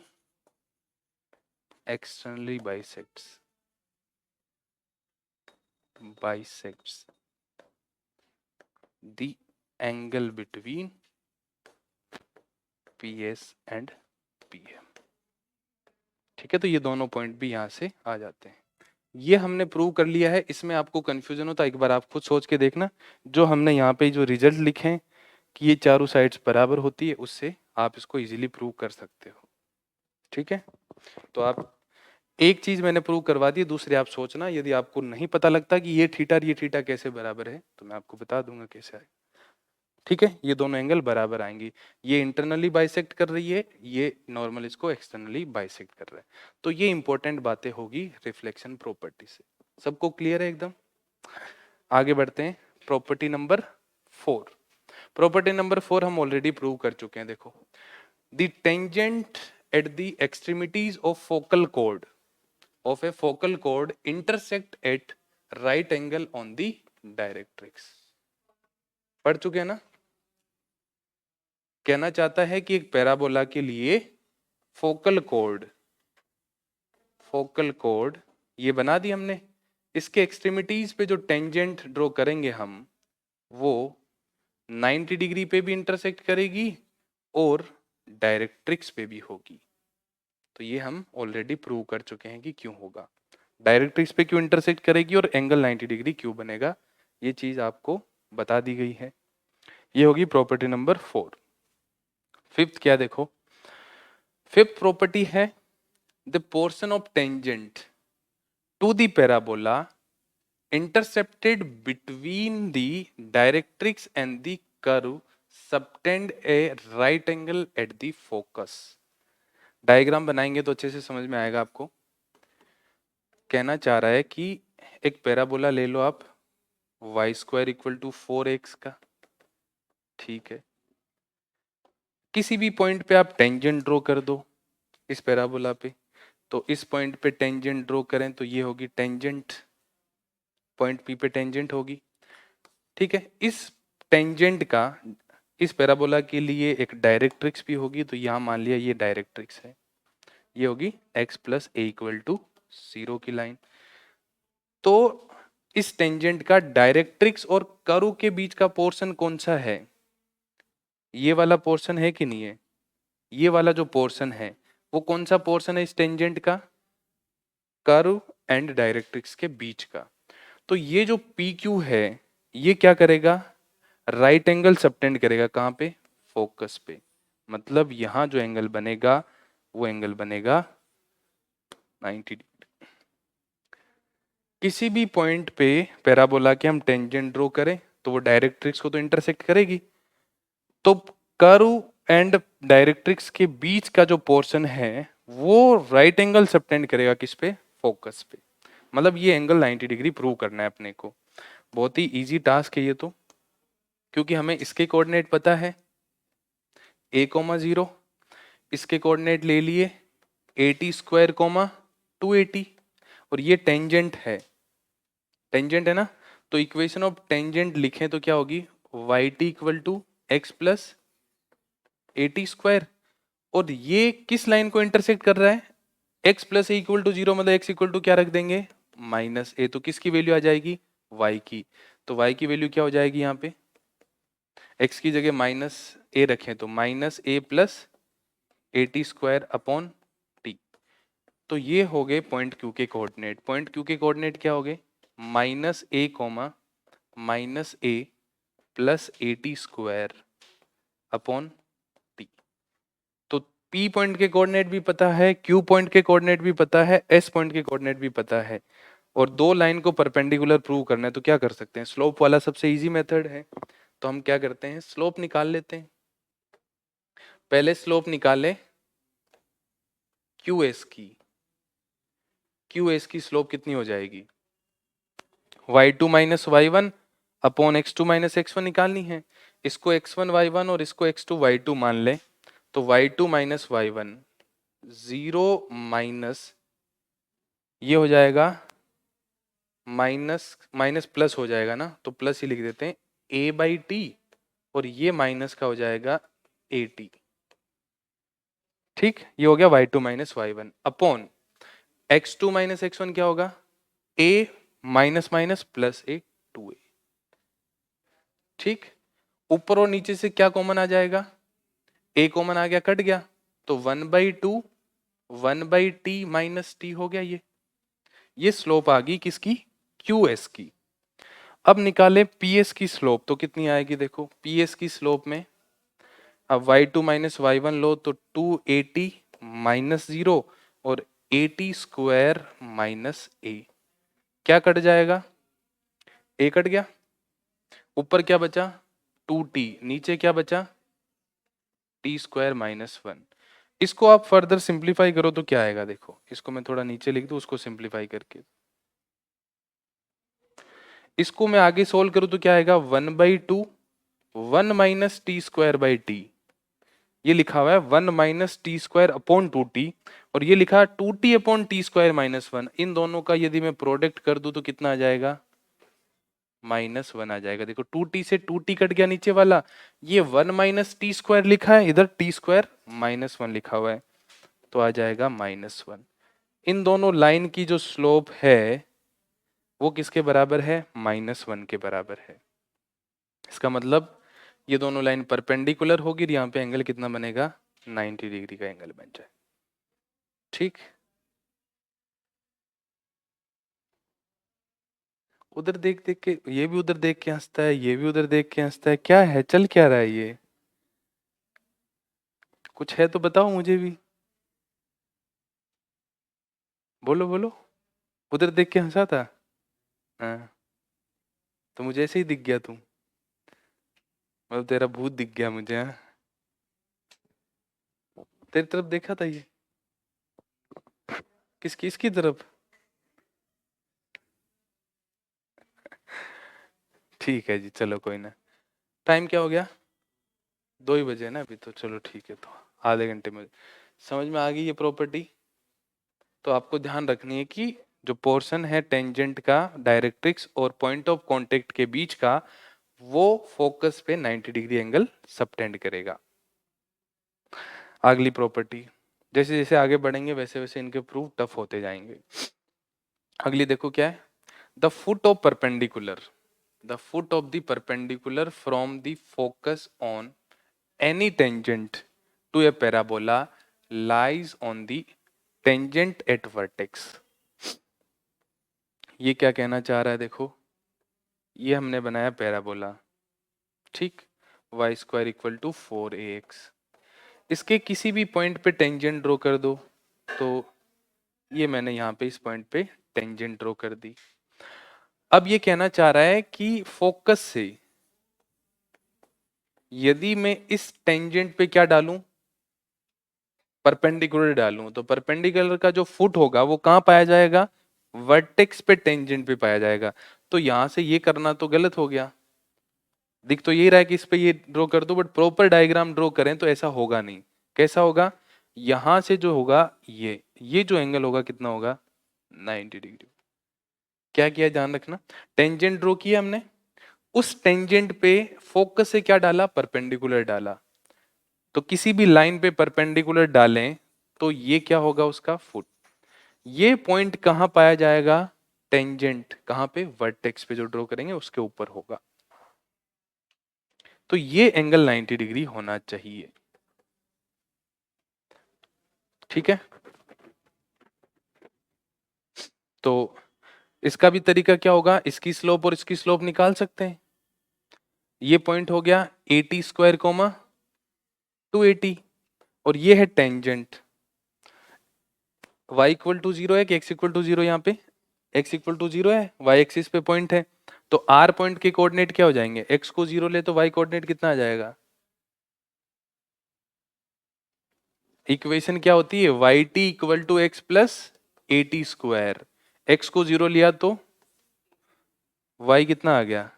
externally bisects the angle between PS and PM, ठीक है। तो ये दोनों पॉइंट भी यहाँ से आ जाते हैं, ये हमने प्रूव कर लिया है। इसमें आपको कंफ्यूजन होता है, एक बार आप खुद सोच के देखना, जो हमने यहाँ पे जो रिजल्ट लिखे हैं कि ये चारों साइड्स बराबर होती है, उससे आप इसको इजीली प्रूव कर सकते हो, ठीक है। तो आप एक चीज मैंने प्रूव करवा दी, दूसरी आप सोचना, यदि आपको नहीं पता लगता कि ये थीटा कैसे बराबर है, तो मैं आपको बता दूंगा कैसे आए, ठीक है। ये दोनों एंगल बराबर आएंगी, ये इंटरनली बाइसेक्ट कर रही है, ये नॉर्मल इसको एक्सटर्नली बाइसेक्ट कर रहा है। तो ये इंपॉर्टेंट बातें होगी रिफ्लेक्शन प्रॉपर्टी से। सबको क्लियर है एकदम? आगे बढ़ते हैं, प्रॉपर्टी नंबर 4। प्रॉपर्टी नंबर 4 हम ऑलरेडी प्रूव कर चुके हैं। देखो, the tangent at the extremities of focal code intersect at right angle on the directrix. पढ़ चुके हैं ना? कहना चाहता है कि एक पैराबोला के लिए फोकल कोड ये बना दी हमने, इसके एक्सट्रीमिटीज पे जो टेंजेंट ड्रॉ करेंगे हम, वो 90 डिग्री पे भी इंटरसेक्ट करेगी और डायरेक्ट्रिक्स पे भी होगी। तो ये हम ऑलरेडी प्रूव कर चुके हैं कि क्यों होगा, डायरेक्ट्रिक्स पे क्यों इंटरसेक्ट करेगी और एंगल 90 डिग्री क्यों बनेगा, ये चीज आपको बता दी गई है। ये होगी प्रॉपर्टी नंबर 4। फिफ्थ क्या देखो, फिफ्थ प्रॉपर्टी है the portion of tangent to the parabola intercepted between the directrix and the curve subtend a right angle at the focus। Diagram बनाएंगे तो अच्छे से समझ में आएगा आपको। कहना चाह रहा है कि एक पैराबोला ले लो आप y² = 4x का, ठीक है। किसी भी पॉइंट पे आप टेंजेंट ड्रॉ कर दो इस पैराबोला पे, तो इस पॉइंट पे टेंजेंट ड्रॉ करें तो ये होगी टेंजेंट, पॉइंट पी पे टेंजेंट होगी। ठीक है, इस टेंजेंट का इस पैराबोला के लिए एक डायरेक्ट्रिक्स भी होगी, तो यहाँ मान लिया ये डायरेक्ट्रिक्स है, ये होगी x plus a equal to 0 की लाइन। तो इस टेंजेंट का डायरेक्ट्रिक्स और कर्व के बीच का पोर्शन कौन सा है? ये वाला पोर्शन है कि नहीं है? ये वाला जो पोर्शन है वो कौन सा पोर्शन है इस टेंजेंट का? कर्व एंड डायरेक्ट्रिक्स के बीच का। तो ये जो पी क्यू है ये क्या करेगा? राइट एंगल सबटेंड करेगा, कहाँ पे? फोकस पे। मतलब यहां जो एंगल बनेगा वो एंगल बनेगा 90 डिग्री। किसी भी पॉइंट पे पैराबोला के हम टेंजेंट ड्रॉ करें तो वो डायरेक्ट्रिक्स को तो इंटरसेक्ट करेगी, तो कर्व एंड डायरेक्ट्रिक्स के बीच का जो पोर्शन है वो राइट एंगल सबटेंड करेगा किस पे? फोकस पे। मतलब ये एंगल 90 डिग्री प्रूव करना है अपने को। बहुत ही इजी टास्क है ये तो, क्योंकि हमें इसके कोऑर्डिनेट पता है a,0, इसके कोऑर्डिनेट ले लिए 80 स्क्वायर, 280, और ये टेंजेंट है, टेंजेंट है ना, तो इक्वेशन ऑफ टेंजेंट लिखें तो क्या होगी? Y t equal to x plus 80 square. और ये किस लाइन को इंटरसेक्ट कर रहा है? x plus a equal to 0, मतलब x इक्वल टू क्या रख देंगे? Minus a. तो किसकी वैल्यू आ जाएगी? y की। तो y की वैल्यू क्या हो जाएगी यहाँ पे? x की जगह माइनस ए रखें तो माइनस ए प्लस 80 स्क्वायर अपॉन टी। तो ये हो गए पॉइंट क्यू के कोऑर्डिनेट। पॉइंट क्यू के कोऑर्डिनेट क्या हो गए? Minus a comma minus A plus 80 square upon T. तो P पॉइंट के कोऑर्डिनेट भी पता है, Q पॉइंट के कोऑर्डिनेट भी पता है, S पॉइंट के कोऑर्डिनेट भी पता है, और दो लाइन को परपेंडिकुलर प्रूव करना है तो क्या कर सकते हैं? स्लोप वाला सबसे इजी मेथड है। तो हम क्या करते हैं? स्लोप निकाल लेते हैं। पहले स्लोप निकाले QS की। QS की स्लोप कितनी हो जाएगी? y2 minus y1 upon x2 minus x1 निकालनी है। इसको x1 y1 और इसको x2 y2 मान ले, तो y2 माइनस y1 0 माइनस ये हो जाएगा माइनस माइनस प्लस हो जाएगा ना, तो प्लस ही लिख देते हैं a बाई टी, और ये माइनस का हो जाएगा ए टी। ठीक, ये हो गया y2 minus y1 upon x2 minus x1 क्या होगा? a minus minus plus A 2a। ठीक, ऊपर और नीचे से क्या कॉमन आ जाएगा? a कॉमन आ गया, कट गया, तो 1/2 1/t माइनस टी हो गया। ये स्लोप आ गई किसकी? QS की। अब निकाले PS की स्लोप, तो कितनी आएगी? देखो PS की स्लोप में अब y2 माइनस y1 लो तो 280 माइनस 0 और 80 स्क्वायर माइनस ए। क्या कट जाएगा? a कट गया, ऊपर क्या बचा? 2t, नीचे क्या बचा? t square minus 1। इसको आप फर्दर सिंप्लीफाई करो तो क्या आएगा? देखो इसको मैं थोड़ा नीचे लिख दूं, उसको सिंप्लीफाई करके इसको मैं आगे सोल्व करूं तो क्या आएगा? 1/2 1 minus t square by T. ये लिखा हुआ है 1 minus t square upon 2t, और ये लिखा है 2t upon t square minus 1। इन दोनों का यदि मैं प्रोडक्ट कर दूं तो कितना आ जाएगा? -1 आ जाएगा। देखो 2t से 2t कट गया नीचे वाला, ये 1 माइनस टी स्क्वायर लिखा है, इधर टी स्क्वायर -1 लिखा हुआ है, तो आ जाएगा -1। इन दोनों लाइन की जो स्लोप है वो किसके बराबर है? -1 के बराबर है। इसका मतलब ये दोनों लाइन परपेंडिकुलर होगी और यहाँ पे एंगल कितना बनेगा? 90 डिग्री का एंगल बन जाए। ठीक, उधर देख देख के ये भी उधर देख के हंसता है, ये भी उधर देख के हंसता है, क्या है? चल क्या रहा है ये? कुछ है तो बताओ मुझे भी, बोलो बोलो। उधर देख के हंसा था? हाँ, तो मुझे ऐसे ही दिख गया तू, मतलब तेरा भूत दिख गया मुझे। हाँ, तेरी तरफ देखा था ये। किसकी तरफ? ठीक है जी, चलो कोई ना। टाइम क्या हो गया? 2 ही बजे ना अभी तो, चलो ठीक है, तो आधे घंटे में समझ में आ गई ये प्रॉपर्टी। तो आपको ध्यान रखनी है कि जो पोर्शन है टेंजेंट का डायरेक्ट्रिक्स और पॉइंट ऑफ कांटेक्ट के बीच का, वो फोकस पे 90 डिग्री एंगल सबटेंड करेगा। अगली प्रॉपर्टी, जैसे जैसे आगे बढ़ेंगे वैसे वैसे इनके प्रूफ टफ होते जाएंगे। अगली देखो क्या है, the foot of perpendicular, the foot of the perpendicular from the focus on any tangent to a parabola lies on the tangent at vertex। ये क्या कहना चाह रहा है, देखो ये हमने बनाया पैराबोला, ठीक, Y square equal to 4ax, इसके किसी भी पॉइंट पे टेंजेंट ड्रॉ कर दो। तो ये मैंने यहाँ पे इस पॉइंट पे टेंजेंट ड्रॉ कर दी। अब ये कहना चाह रहा है कि फोकस से यदि मैं इस टेंजेंट पे क्या डालूं, परपेंडिकुलर डालूं, तो परपेंडिकुलर का जो फुट होगा वो कहाँ पाया जाएगा, वर्टेक्स पे टेंजेंट पे पाया जाएगा। तो यहां से ये करना तो गलत हो गया, दिख तो यही रहा है कि इस पे ये ड्रॉ कर दो, बट प्रॉपर डायग्राम ड्रॉ करें तो ऐसा होगा नहीं। कैसा होगा, यहां से जो होगा ये जो एंगल होगा कितना होगा, 90 डिग्री। क्या किया ध्यान रखना, टेंजेंट ड्रॉ किया हमने, उस टेंजेंट पे फोकस से क्या डाला, परपेंडिकुलर डाला। तो किसी भी लाइन पे परपेंडिकुलर डालें तो ये क्या होगा, उसका फुट। ये पॉइंट कहां पाया जाएगा, टेंजेंट कहां पे, वर्टेक्स पे जो ड्रॉ करेंगे उसके ऊपर होगा। तो ये एंगल 90 डिग्री होना चाहिए, ठीक है। तो इसका भी तरीका क्या होगा, इसकी स्लोप और इसकी स्लोप निकाल सकते हैं। ये पॉइंट हो गया 80 स्क्वायर कोमा 280, और ये है टेंजेंट। y इक्वल टू 0 है कि x इक्वल टू 0, यहाँ पे x इक्वल टू 0 है, y एक्सिस पे पॉइंट है। तो r पॉइंट के कोऑर्डिनेट क्या हो जाएंगे, x को 0 ले तो y कोऑर्डिनेट कितना आ जाएगा। इक्वेशन क्या होती है, y t equal to x plus 80 square, x को 0 लिया तो y कितना आ गया,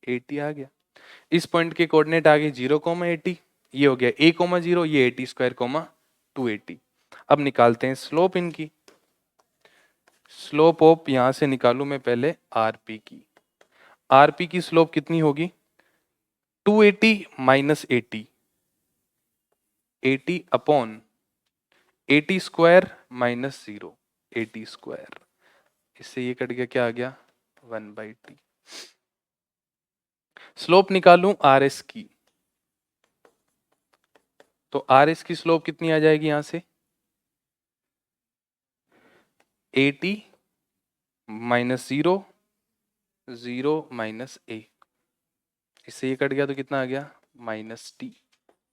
80 आ गया। इस पॉइंट के कोऑर्डिनेट आ गए 0,80, ये हो गया a,0, ये 80 स्क्वायर 280। अब निकालते हैं स्लोप इनकी। स्लोप ऑफ यहां से निकालू मैं पहले आरपी की, आरपी की स्लोप कितनी होगी, 280 minus 80, 80 upon 80 square minus 0, 80 square, इससे ये कट गया, क्या आ गया 1/t। स्लोप निकालूं आर एस की, तो आर एस की स्लोप कितनी आ जाएगी, यहां से 80 माइनस 0, 0 माइनस a, इससे ये कट गया तो कितना आ गया -t।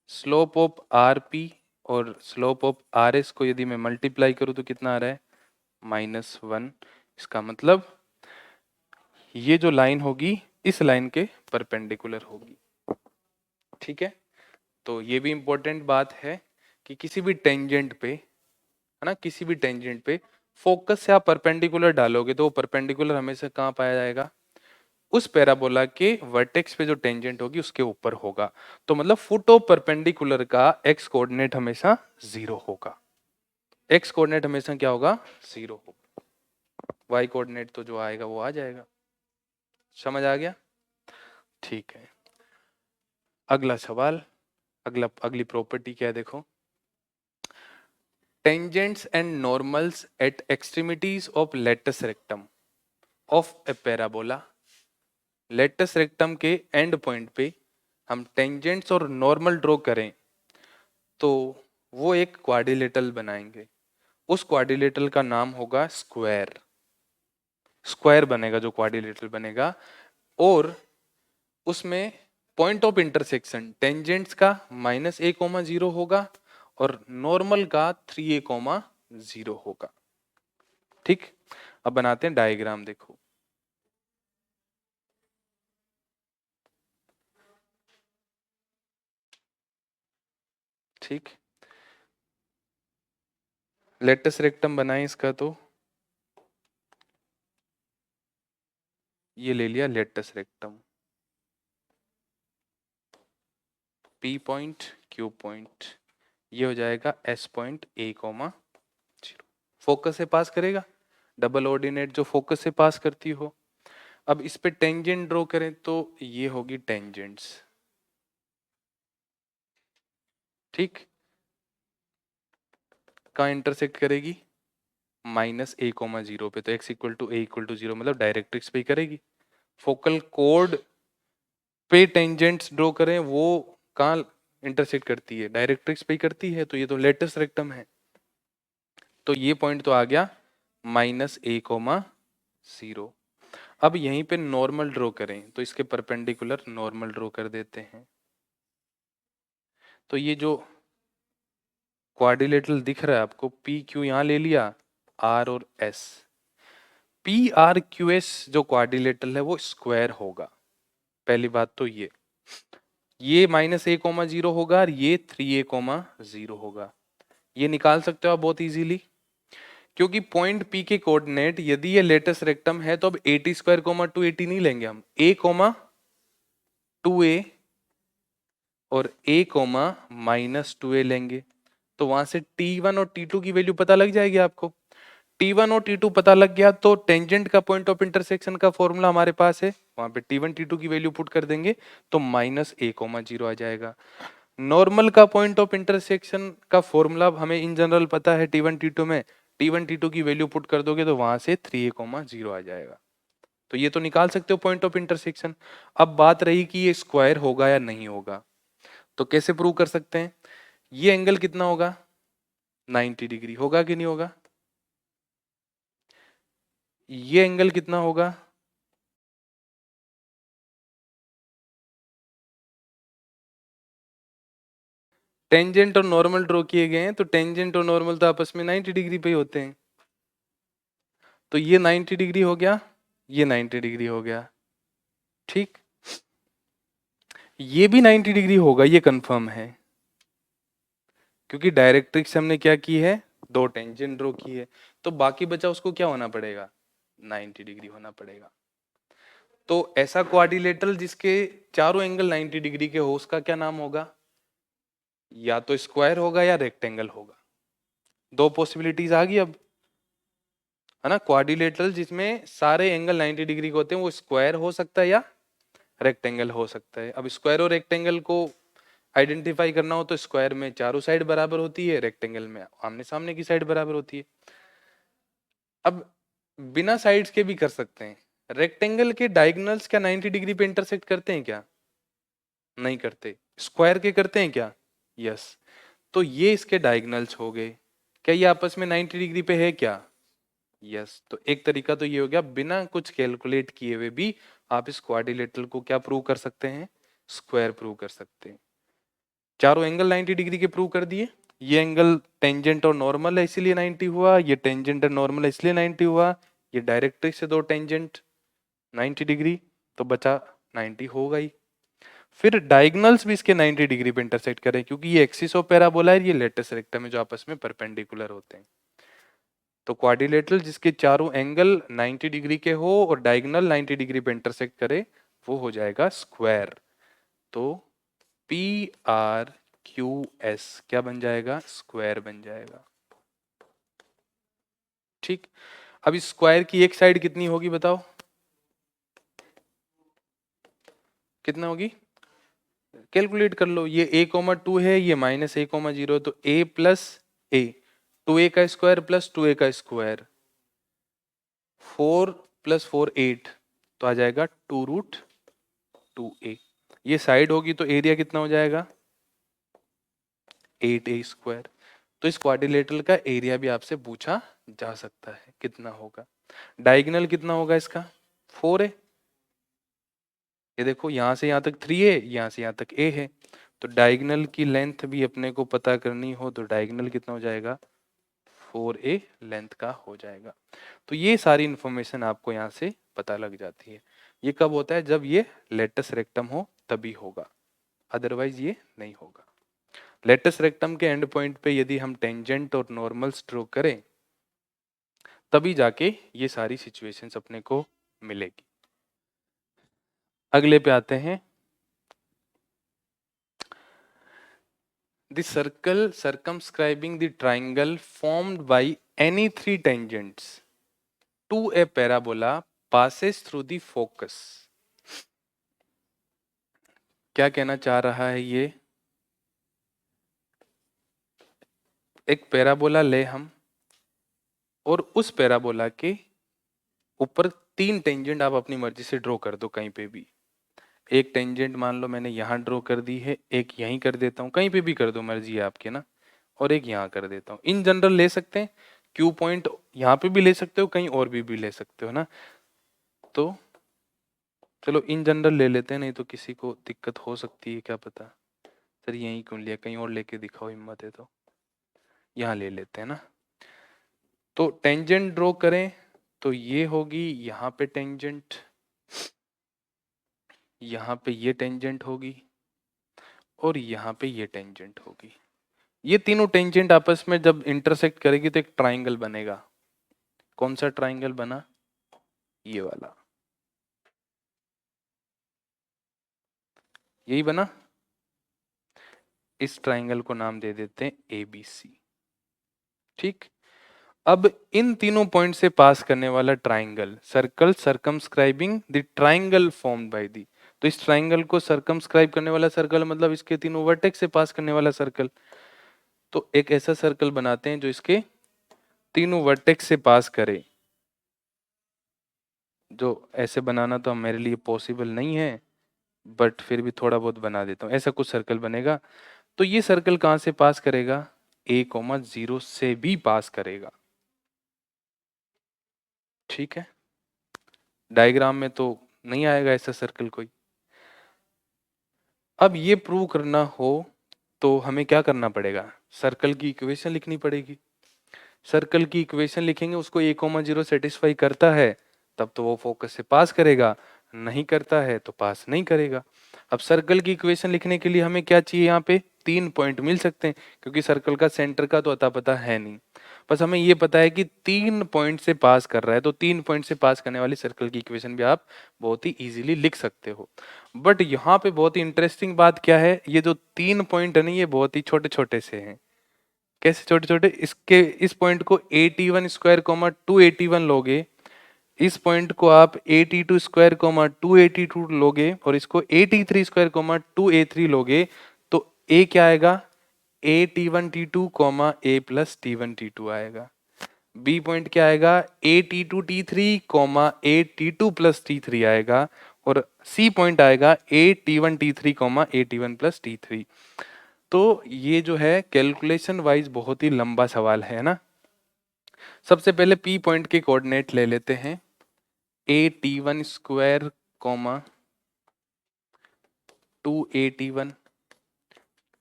Slope of R P और स्लोप ऑफ आर एस को यदि मैं मल्टीप्लाई करूं तो कितना आ रहा है -1। इसका मतलब ये जो लाइन होगी इस लाइन के परपेंडिकुलर होगी, ठीक है। तो ये भी इंपॉर्टेंट बात है कि किसी भी टेंजेंट पे, है ना, किसी भी टेंजेंट पे फोकस से आप परपेंडिकुलर डालोगे तो वो परपेंडिकुलर हमेशा कहाँ पाया जाएगा, उस पैराबोला के वर्टेक्स पे जो टेंजेंट होगी उसके ऊपर होगा। तो मतलब फुट ऑफ परपेंडिकुलर का एक्स कोऑर्डिनेट हमेशा 0 होगा, एक्स कोऑर्डिनेट हमेशा क्या होगा, 0 होगा, वाई कोऑर्डिनेट तो जो आएगा वो आ जाएगा। समझ आ गया, ठीक है। अगला सवाल, अगली प्रॉपर्टी क्या है, देखो, tangents and normals at extremities of latus rectum of a parabola. Latus rectum के एंड पॉइंट पे हम टेंजेंट्स और नॉर्मल ड्रॉ करें तो वो एक क्वाड्रिलेटरल बनाएंगे, उस क्वाड्रिलेटरल का नाम होगा स्क्वायर, स्क्वायर बनेगा जो क्वाड्रिलेटरल बनेगा। और उसमें पॉइंट ऑफ इंटरसेक्शन टेंजेंट्स का -a,0 होगा और नॉर्मल का 3a,0 होगा, ठीक। अब बनाते हैं डायग्राम, देखो ठीक, लेटस रेक्टम बनाए इसका, तो ये ले लिया latus rectum. P point Q point, ये हो जाएगा S point A comma 0। Focus से पास करेगा, डबल ऑर्डिनेट जो फोकस से पास करती हो। अब इस पे टेंजेंट ड्रॉ करें तो ये होगी टेंजेंट्स, ठीक। कहाँ इंटरसेक्ट करेगी, -a,0 पे, तो x इक्वल टू a इक्वल टू 0 मतलब डायरेक्ट्रिक्स पे ही करेगी। फोकल कोड पे टेंजेंट्स ड्रॉ करें, वो कहाँ इंटरसेक्ट करती है, डायरेक्ट्रिक्स पे ही करती है, तो ये तो लेटेस्ट रेक्टम है, तो ये पॉइंट तो आ गया -a,0। अब यहीं पे नॉर्मल ड्रॉ करें, तो इसके परपेंडिकुलर नॉर्मल ड्रॉ कर देते हैं। तो ये जो क्वाड्रिलेटरल दिख रहा है आपको, पी क्यू यहाँ ले लिया, आर और S. P R Q S जो क्वाड्रिलेटरल है वो स्क्वायर होगा, पहली बात तो ये -a,0 होगा और ये 3a,0 होगा। ये निकाल सकते हो आप बहुत इजीली, क्योंकि पॉइंट पी के कोऑर्डिनेट यदि ये लेटेस्ट रेक्टम है तो अब 80 स्क्वायर कोमा 280 नहीं लेंगे हम, a कोमा 2a और a कोमा -2a लेंगे। तो वहां से t1 और t2 की वैल्यू पता लग जाएगी आपको। t1 और t2 पता लग गया तो टेंजेंट का पॉइंट ऑफ इंटरसेक्शन का फॉर्मूला हमारे पास है, वहां पे t1 t2 की वैल्यू पुट कर देंगे तो -a,0 आ जाएगा। नॉर्मल का पॉइंट ऑफ इंटरसेक्शन का फॉर्मूला हमें इन जनरल पता है, t1 t2 में t1 t2 की वैल्यू पुट कर दोगे तो वहां से 3a,0 आ जाएगा। तो ये तो निकाल सकते हो पॉइंट ऑफ इंटरसेक्शन। अब बात रही कि ये स्क्वायर होगा या नहीं होगा, तो कैसे प्रूव कर सकते हैं। ये एंगल कितना होगा, 90 डिग्री होगा कि नहीं होगा। ये एंगल कितना होगा, टेंजेंट और नॉर्मल ड्रॉ किए गए हैं तो टेंजेंट और नॉर्मल तो आपस में 90 डिग्री पे ही होते हैं, तो ये 90 डिग्री हो गया, ये 90 डिग्री हो गया, ठीक। ये भी 90 डिग्री होगा, ये कंफर्म है, क्योंकि डायरेक्ट्रिक्स हमने क्या की है, दो टेंजेंट ड्रॉ की है, तो बाकी बचा उसको क्या होना पड़ेगा, 90 डिग्री होना पड़ेगा। तो ऐसा क्वाड्रिलेटरल जिसके चारों एंगल 90 डिग्री के हो उसका क्या नाम होगा, या तो स्क्वायर होगा या रेक्टेंगल होगा। दो पॉसिबिलिटीज आ गई अब, है ना। क्वाड्रिलेटरल जिसमें सारे एंगल 90 डिग्री के होते हैं वो स्क्वायर हो सकता है या रेक्टेंगल हो सकता है। अब स्क्वायर और रेक्टेंगल को आइडेंटिफाई करना हो तो स्क्वायर में चारों साइड बराबर होती है, रेक्टेंगल में आमने सामने की साइड बराबर होती है। अब बिना साइड्स के भी कर सकते हैं, रेक्टेंगल के डायगोनल्स क्या 90 डिग्री पे इंटरसेक्ट करते हैं क्या, नहीं करते। स्क्वायर के करते हैं क्या, यस। तो ये इसके डायगोनल्स हो गए, क्या ये आपस में 90 डिग्री पे है क्या, यस। तो एक तरीका तो ये हो गया, बिना कुछ कैलकुलेट किए हुए भी आप इस क्वाड्रिलेटरल को क्या प्रूव कर सकते हैं, स्क्वायर प्रूव कर सकते हैं। चारों एंगल 90 डिग्री के प्रूव कर दिए, ये एंगल टेंजेंट और नॉर्मल है इसीलिए 90 हुआ, ये टेंजेंट और नॉर्मल है इसलिए 90 हुआ, ये डायरेक्ट्रिक्स से दो टेंजेंट 90 डिग्री, तो बचा 90 होगा ही। फिर डायगोनल्स भी इसके 90 डिग्री पे इंटरसेक्ट करें, क्योंकि ये एक्सिस ऑफ पैराबोला है, ये लेटेस्ट रेक्टम है जो आपस में परपेंडिकुलर होते हैं। तो क्वाड्रिलेटरल जिसके चारों एंगल 90 डिग्री के हो और डायगोनल 90 डिग्री पे इंटरसेक्ट करे वो हो जाएगा स्क्वायर। तो पी आर क्यू एस क्या बन जाएगा, स्क्वायर बन जाएगा, ठीक। अब इस स्क्वायर की एक साइड कितनी होगी बताओ, कितना होगी, कैलकुलेट कर लो। ये a,2 है, ये -a,0, तो a प्लस a, 2a का स्क्वायर प्लस 2a का स्क्वायर, 4 + 4 8, तो आ जाएगा 2√2a। ये साइड होगी तो एरिया कितना हो जाएगा, 8a²। तो इस क्वाड्रिलेटरल का एरिया भी आपसे पूछा जा सकता है कितना होगा। डायगोनल कितना होगा इसका, 4 है, ये देखो यहाँ से यहाँ तक 3 है, यहाँ से यहाँ तक a है, तो डायगोनल की लेंथ भी अपने को पता करनी हो तो डायगोनल कितना हो जाएगा, 4a लेंथ का हो जाएगा। तो ये सारी इंफॉर्मेशन आपको यहाँ से पता लग जाती है। ये कब होता है, जब ये लेटस रेक्टम हो तभी होगा, अदरवाइज ये नहीं होगा। लेटस रेक्टम के एंड पॉइंट पे यदि हम टेंजेंट और नॉर्मल्स ड्रॉ करें तभी जाके ये सारी सिचुएशंस अपने को मिलेगी। अगले पे आते हैं, the circle circumscribing the triangle formed by any three tangents to a parabola passes through the focus. क्या कहना चाह रहा है ये? एक पैराबोला ले हम और उस पैराबोला के ऊपर तीन टेंजेंट आप अपनी मर्जी से ड्रॉ कर दो कहीं पे भी। एक टेंजेंट मान लो मैंने यहाँ ड्रॉ कर दी है, एक यहीं कर देता हूँ, कहीं पे भी कर दो, मर्जी है आपके ना, और एक यहाँ कर देता हूँ। इन जनरल ले सकते हैं, क्यू पॉइंट यहाँ पे भी ले सकते हो, कहीं और भी ले सकते हो ना। तो चलो इन जनरल ले लेते हैं, नहीं तो किसी को दिक्कत हो सकती है, क्या पता। सर यहीं क्यों लिया, कहीं और लेके दिखाओ, हिम्मत है तो। यहाँ ले लेते हैं ना। तो टेंजेंट ड्रॉ करें तो ये होगी यहाँ पे टेंजेंट, यहाँ पे ये टेंजेंट होगी और यहाँ पे ये टेंजेंट होगी। ये तीनों टेंजेंट आपस में जब इंटरसेक्ट करेगी तो एक ट्राइंगल बनेगा। कौन सा ट्राइंगल बना? ये वाला, यही बना। इस ट्राइंगल को नाम दे देते हैं ABC। ठीक, अब इन तीनों पॉइंट से पास करने वाला triangle, circle circumscribing the triangle formed by the, तो इस ट्राइंगल को सर्कमस्क्राइब करने वाला सर्कल मतलब इसके तीनों वर्टेक्स से पास करने वाला सर्कल। तो एक ऐसा सर्कल बनाते हैं जो इसके तीनों वर्टेक्स से पास करे। जो ऐसे बनाना तो मेरे लिए पॉसिबल नहीं है, बट फिर भी थोड़ा बहुत बना देता हूँ। ऐसा कुछ सर्कल बनेगा। तो ये सर्कल कहाँ से पास करेगा? A,0 से भी पास करेगा। ठीक है, डायग्राम में तो नहीं आएगा ऐसा सर्कल कोई। अब ये प्रूव करना हो तो हमें क्या करना पड़ेगा? सर्कल की इक्वेशन लिखनी पड़ेगी। सर्कल की इक्वेशन लिखेंगे, उसको A,0 सेटिस्फाई करता है तब तो वो फोकस से पास करेगा, नहीं करता है तो पास नहीं करेगा। अब सर्कल की इक्वेशन लिखने के लिए हमें क्या चाहिए? यहाँ पे 3 पॉइंट मिल सकते हैं, क्योंकि सर्कल का सेंटर का तो अता पता है नहीं। बस हमें ये पता है कि 3 पॉइंट से पास कर रहा है, तो 3 पॉइंट से पास करने वाली सर्कल की इक्वेशन भी आप बहुत ही इजीली लिख सकते हो। बट यहाँ पे बहुत ही इंटरेस्टिंग बात क्या है, ये जो 3 पॉइंट है ना, ये बहुत ही छोटे छोटे से हैं। कैसे छोटे छोटे? इसके इस पॉइंट को 81 स्क्वायर 281 लोगे, इस पॉइंट को आप 82 स्क्वायर 282 लोगे, और इसको 83 स्क्वायर 2a3 लोगे, तो a क्या आएगा? A T1 T2 a plus T1 T2 आएगा। B पॉइंट क्या आएगा? A T2 T3 a T2 plus T3 आएगा। और C पॉइंट आएगा A T1 T3 a T1 plus T3। तो ये जो है कैलकुलेशन वाइज बहुत ही लंबा सवाल है ना। सबसे पहले P पॉइंट के कोऑर्डिनेट ले लेते हैं। A T1 square 2A T1,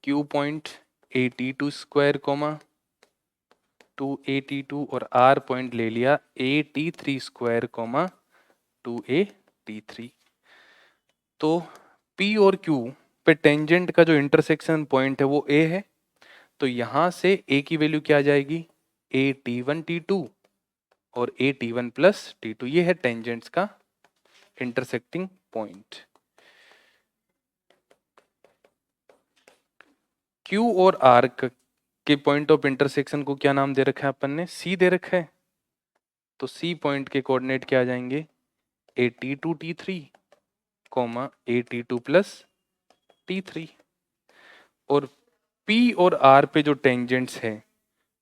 Q point A T2 square 2A T2, और R पॉइंट ले लिया A T3 square 2A T3। तो P और Q पे टेंजेंट का जो इंटरसेक्शन पॉइंट है वो A है, तो यहां से A की वैल्यू क्या आ जाएगी? A T1 T2 और A T1 प्लस T2। ये है टेंजेंट्स का इंटरसेक्टिंग पॉइंट। Q और R के पॉइंट ऑफ इंटरसेक्शन को क्या नाम दे रखा है अपन ने? C दे रखा है। तो C पॉइंट के कोऑर्डिनेट क्या आ जाएंगे? A T2 T3 A T2 plus T3। और P और R पे जो टेंजेंट्स हैं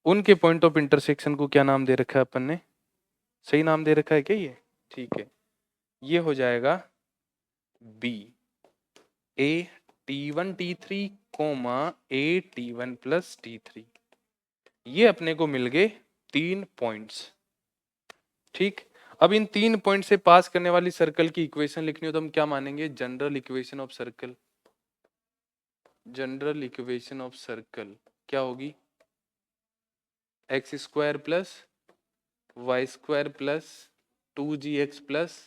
उनके पॉइंट ऑफ इंटरसेक्शन को क्या नाम दे रखा है अपन ने? सही नाम दे रखा है क्या ये? ठीक है, ये हो जाएगा B A T1 T3 A T1 plus T3। ये अपने को मिल गए 3 पॉइंट्स। ठीक, अब इन 3 पॉइंट से पास करने वाली सर्कल की इक्वेशन लिखनी हो तो हम क्या मानेंगे? General equation of circle. General equation of circle क्या होगी? X square plus y square plus 2gx plus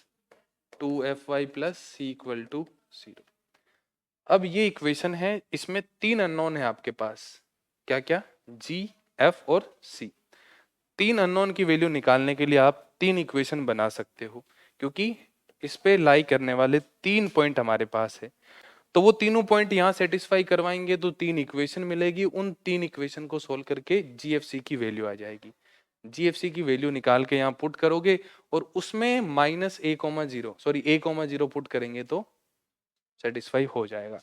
2fy plus c equal to 0। अब ये इक्वेशन है, इसमें 3 अननोन है आपके पास। क्या क्या? g, f और c। 3 अननोन की वैल्यू निकालने के लिए आप 3 इक्वेशन बना सकते हो, क्योंकि इस पे लाई करने वाले 3 पॉइंट हमारे पास है। तो वो तीनों पॉइंट यहाँ सेटिस्फाई करवाएंगे तो 3 इक्वेशन मिलेगी, उन 3 इक्वेशन को सोल्व करके जीएफसी की वैल्यू आ जाएगी। जीएफसी की वैल्यू निकाल के यहाँ पुट करोगे और उसमें -a,0 पुट करेंगे तो सेटिस्फाई हो जाएगा।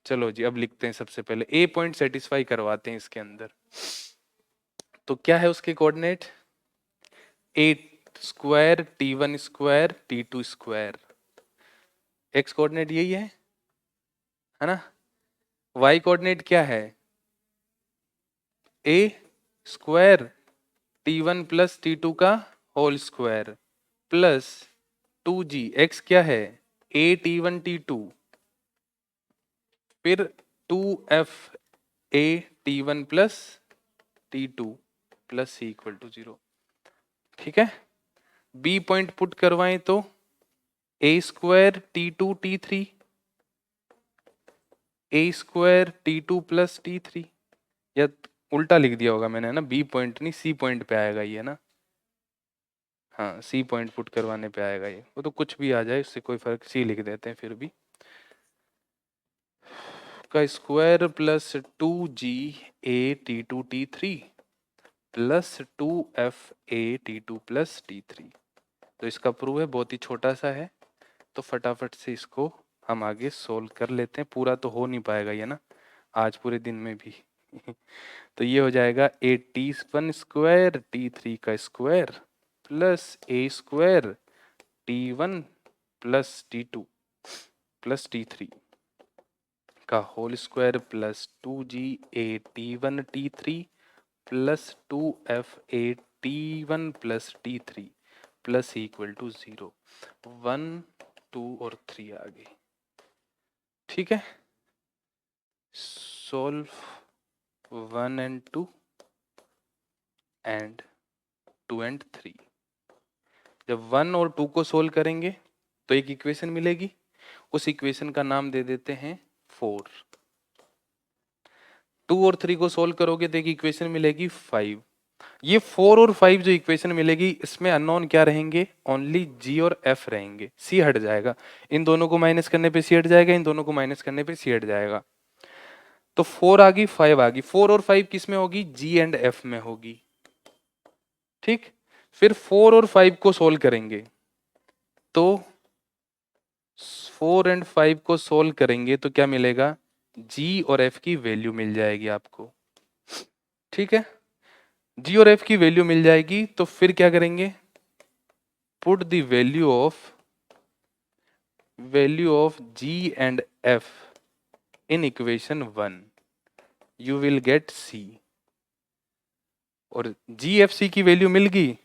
चलो जी, अब लिखते हैं सबसे पहले ए पॉइंट सेटिस्फाई करवाते हैं इसके अंदर। तो क्या है उसके coordinate, a square t1 square t2 square, x coordinate यही है ना। वाई कोऑर्डिनेट क्या है, ए स्क्वायर t1 प्लस t2 का whole square plus 2g, x क्या है a t1 t2 फिर 2f a t1 plus t2 plus c equal to 0। ठीक है, बी पॉइंट पुट करवाएं तो a square t2 t3 a square t2 plus t3, या उल्टा लिख दिया होगा मैंने, है ना, बी पॉइंट नहीं सी पॉइंट पे आएगा ये ना, हाँ सी पॉइंट पुट करवाने पे आएगा ये, वो तो कुछ भी आ जाए उससे कोई फर्क, सी लिख देते हैं फिर भी, का square plus 2g a t2 t3 plus 2f a t2 plus t3। तो इसका प्रूव है, बहुत ही छोटा सा है, तो फटाफट से इसको हम आगे सोल्व कर लेते हैं। पूरा तो हो नहीं पाएगा ये ना आज पूरे दिन में भी तो ये हो जाएगा ए t1 स्क्वायर t3 का square plus a square t1 plus t2 plus t3 का whole square plus 2g a t1 t3 plus 2f a t1 plus t3 plus equal to 0। 1 2 और 3 आ गई। ठीक है, सोल्व 1 and 2 and 2 and 3। जब 1 और 2 को सोल्व करेंगे तो एक इक्वेशन मिलेगी, उस इक्वेशन का नाम दे देते हैं 4। 2 और 3 को सोल्व करोगे तो एक इक्वेशन मिलेगी 5। ये 4 और 5 जो इक्वेशन मिलेगी इसमें अननोन क्या रहेंगे, ओनली g और f रहेंगे, c हट जाएगा, इन दोनों को माइनस करने पे c हट जाएगा, इन दोनों को माइनस करने पे c हट जाएगा। तो 4 आ गई 5 आ गई, 4 और 5 किस में होगी, g एंड f में होगी। ठीक, फिर 4 और 5 को सोल्व करेंगे तो 4 एंड 5 को सोल्व करेंगे तो क्या मिलेगा, g और f की वैल्यू मिल जाएगी आपको। ठीक है, g और f की वैल्यू मिल जाएगी तो फिर क्या करेंगे, put the value of g and f in equation 1, you will get c। और जी एफ सी की वैल्यू मिल गई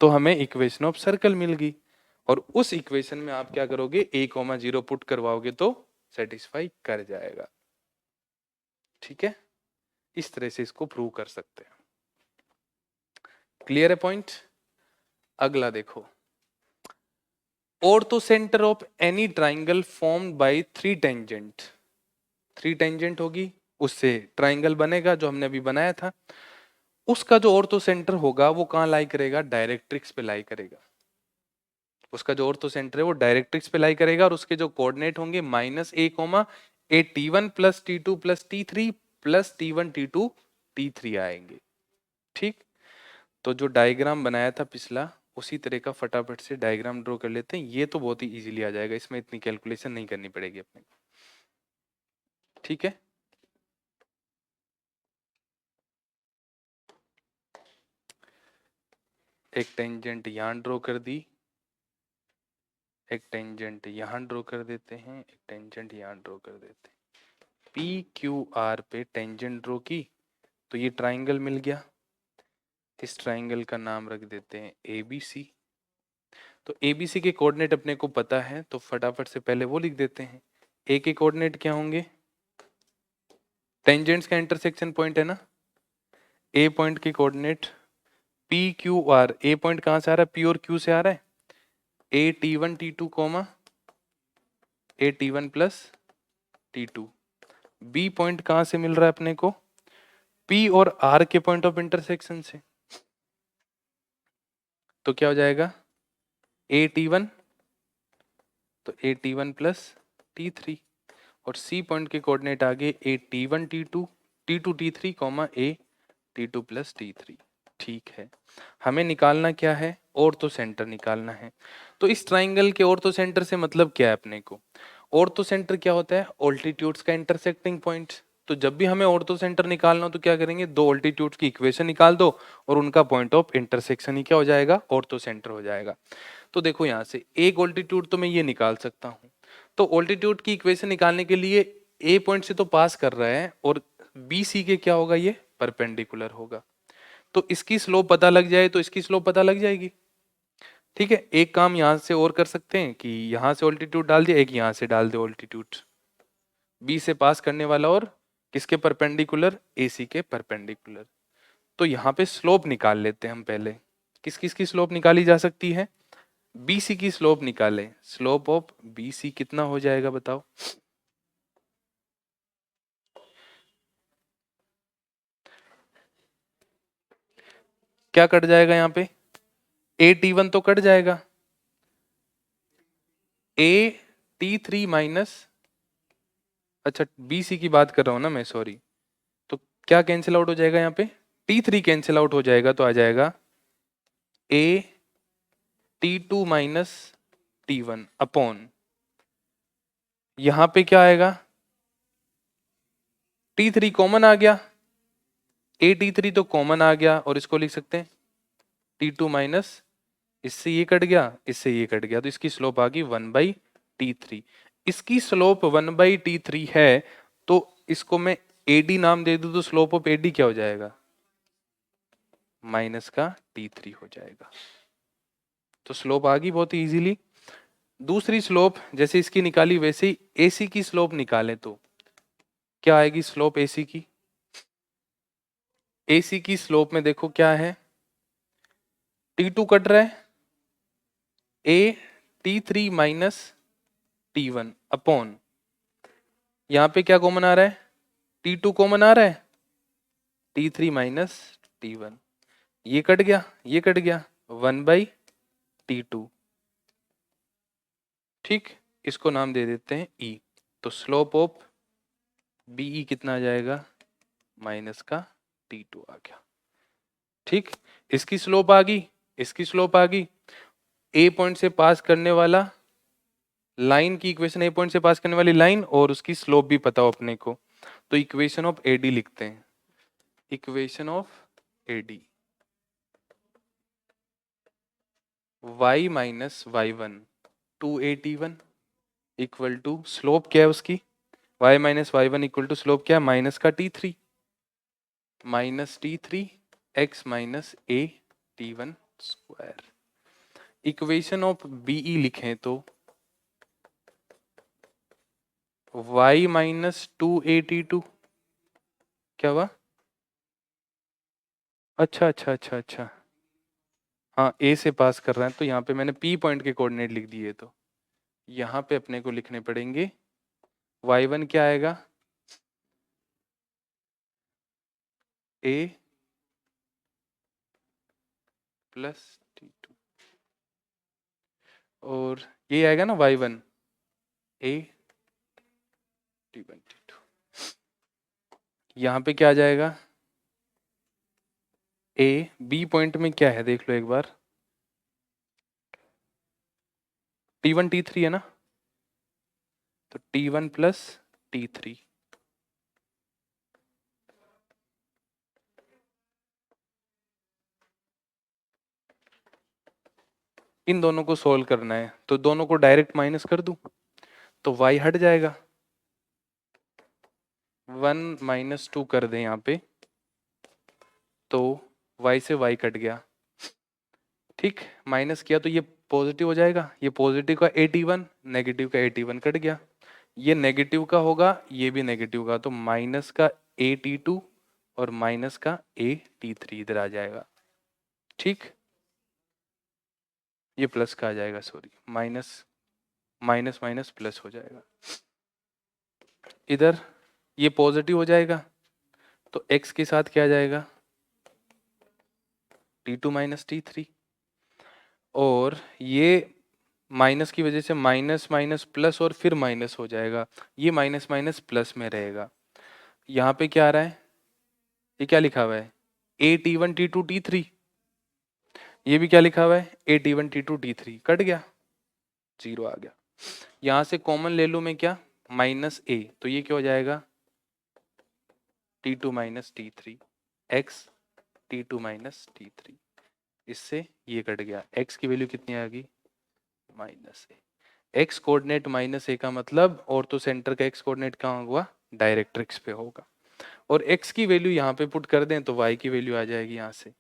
तो हमें इक्वेशन ऑफ सर्कल मिल गई, और उस इक्वेशन में आप क्या करोगे, a,0 पुट करवाओगे तो सेटिस्फाई कर जाएगा। ठीक है, इस तरह से इसको प्रूव कर सकते हैं। क्लियर है पॉइंट। अगला देखो, ortho centre of any triangle formed by 3 tangent. 3 tangent होगी उससे ट्राइंगल बनेगा जो हमने अभी बनाया था, उसका जो ऑर्थो सेंटर होगा वो कहाँ लाई करेगा, डायरेक्ट्रिक्स पे लाई करेगा। उसका जो ऑर्थो सेंटर है वो डायरेक्ट्रिक्स पे लाई करेगा, और उसके जो कोऑर्डिनेट होंगे -a, a t1 plus t2 plus t3 plus t1 t2 t3 आएंगे। ठीक, तो जो डायग्राम बनाया था पिछला उसी तरह का फटाफट से डायग्राम ड्रॉ कर लेते हैं, ये तो बहुत ही इजीली आ जाएगा, इसमें इतनी कैलकुलेशन नहीं करनी पड़ेगी अपने। ठीक है, एक टेंजेंट यहां ड्रॉ कर दी, एक टेंजेंट यहां ड्रॉ कर देते हैं, एक टेंजेंट यहां ड्रॉ कर देते हैं। पी क्यू आर पे टेंजेंट ड्रॉ की तो ये ट्राइंगल मिल गया, इस ट्राइंगल का नाम रख देते हैं ABC। तो ABC के कोऑर्डिनेट अपने को पता है तो फटाफट से पहले वो लिख देते हैं। A के कोऑर्डिनेट क्या होंगे, टेंजेंट्स का इंटरसेक्शन पॉइंट है ना, A पॉइंट के कोऑर्डिनेट PQR, A पॉइंट कहां से आ रहा है, P और Q से आ रहा है, A T1 T2 comma A T1 plus T2। B point कहां से मिल रहा है अपने को, P और R के पॉइंट ऑफ इंटरसेक्शन से, तो क्या हो जाएगा A T1, तो A T1 प्लस T3, और सी पॉइंट के कोऑर्डिनेट आ गए ए T1 T2 T2 T3 comma ए T2 प्लस T3। ठीक है, हमें निकालना क्या है, ऑर्थो सेंटर निकालना है। तो इस ट्राइंगल के ऑर्थो सेंटर से मतलब क्या है अपने को, ऑर्थो सेंटर क्या होता है, ऑल्टीट्यूड्स का इंटरसेक्टिंग पॉइंट। तो जब भी हमें ऑर्थो सेंटर निकालना हो तो क्या करेंगे, दो ऑल्टीट्यूड्स की इक्वेशन निकाल दो और उनका पॉइंट ऑफ इंटरसेक्शन ही क्या हो जाएगा, ऑर्थो सेंटर हो जाएगा। तो देखो यहाँ से एक ऑल्टीट्यूड तो मैं ये निकाल सकता हूँ। तो ऑल्टीट्यूड की इक्वेशन निकालने के लिए ए पॉइंट से तो पास कर रहा है और बी सी के क्या होगा, ये परपेंडिकुलर होगा। तो इसकी स्लोप पता लग जाए तो इसकी स्लोप पता लग जाएगी। ठीक है, एक काम यहां से और कर सकते हैं कि यहां से ऑल्टीट्यूड डाल दिया, एक यहां से डाल दे ऑल्टीट्यूड, बी से पास करने वाला और किसके परपेंडिकुलर, एसी के परपेंडिकुलर। तो यहाँ पे स्लोप निकाल लेते हैं हम पहले। किस किस की स्लोप निकाली जा सकती है, बीसी की स्लोप निकालें। स्लोप ऑफ बीसी कितना हो जाएगा बताओ, क्या कट जाएगा यहाँ पे, ए T1 तो कट जाएगा, ए T3 माइनस, अच्छा बीसी की बात कर रहा हूँ ना मैं, सॉरी। तो क्या कैंसिल आउट हो जाएगा यहाँ पे, T3 कैंसिल आउट हो जाएगा, तो आ जाएगा ए T2 माइनस T1 अपॉन, यहां पे क्या आएगा, T3 कॉमन आ गया, ए T3 तो कॉमन आ गया और इसको लिख सकते हैं T2 माइनस, इससे ये कट गया, इससे ये कट गया, तो इसकी स्लोप आ गई 1/T3। इसकी स्लोप 1/T3 है, तो इसको मैं AD नाम दे दूं तो स्लोप ऑफ AD क्या हो जाएगा, माइनस का T3 हो जाएगा। तो स्लोप आ गई बहुत इजीली। दूसरी स्लोप जैसे इसकी निकाली वैसे ही AC की स्लोप निकालें तो क्या आएगी स्लोप AC की, AC की स्लोप में देखो क्या है, T2 कट रहा है, ए T3 माइनस T1 अपॉन, यहाँ पे क्या कॉमन आ रहा है, T2 कॉमन आ रहा है, T3 माइनस T1, ये कट गया, ये कट गया, 1/T2। ठीक, इसको नाम दे देते हैं E। तो स्लोप ऑफ BE कितना आ जाएगा, माइनस का T2 आ गया। ठीक, इसकी स्लोप आ गई, इसकी स्लोप आ गई, ए पॉइंट से पास करने वाला लाइन की इक्वेशन, ए पॉइंट से पास करने वाली लाइन और उसकी स्लोप भी पता हो अपने को। तो इक्वेशन ऑफ AD लिखते हैं, equation of AD y minus y1 2AT1 equal to, slope क्या है उसकी, y minus y1 equal to slope क्या है, माइनस का T3 minus T3 x minus a T1 square. Equation of BE लिखें तो y माइनस 2AT2, क्या हुआ, अच्छा अच्छा अच्छा अच्छा, हाँ ए से पास कर रहा है तो यहाँ पे मैंने P पॉइंट के कोऑर्डिनेट लिख दिए, तो यहाँ पे अपने को लिखने पड़ेंगे y1 क्या आएगा, a प्लस T2 और ये आएगा ना y1 a T1 T2, यहाँ पे क्या आ जाएगा, a B पॉइंट में क्या है देख लो एक बार, T1 T3 है ना, तो T1 प्लस T3, इन दोनों को सोल्व करना है तो दोनों को डायरेक्ट माइनस कर दूं तो y हट जाएगा, 1 माइनस 2 कर दें यहाँ पे तो y से y कट गया। ठीक, माइनस किया तो ये पॉजिटिव हो जाएगा, ये पॉजिटिव का AT1 नेगेटिव का AT1 कट गया, ये नेगेटिव का होगा ये भी नेगेटिव का, तो माइनस का AT2 और माइनस का AT3 इधर आ जाएगा। ठीक, ये प्लस का आ जाएगा, sorry minus minus minus plus हो जाएगा, इधर ये पॉजिटिव हो जाएगा तो x के साथ क्या आ जाएगा, T2 माइनस T3 और ये माइनस की वजह से माइनस माइनस प्लस और फिर माइनस हो जाएगा, ये माइनस माइनस प्लस में रहेगा। यहाँ पे क्या आ रहा है, ये क्या लिखा हुआ है, a t one t two t three, ये भी क्या लिखा हुआ है, a t one t two t three, cut गया, जीरो आ गया। यहाँ से कॉमन ले लूँ मैं क्या, माइनस ए, तो ये क्या हो जाएगा, t two minus t three x t two minus t three, इससे ये कट गया, x की वैल्यू कितनी आ गई, माइनस ए। x कोऑर्डिनेट माइनस ए का मतलब और तो सेंटर का x कोऑर्डिनेट कहाँ होगा, डायरेक्ट्रिक्स पे होगा। और x की वैल्यू यहाँ पे पुट कर दें तो y की वैल्यू आ जाएगी, यहाँ से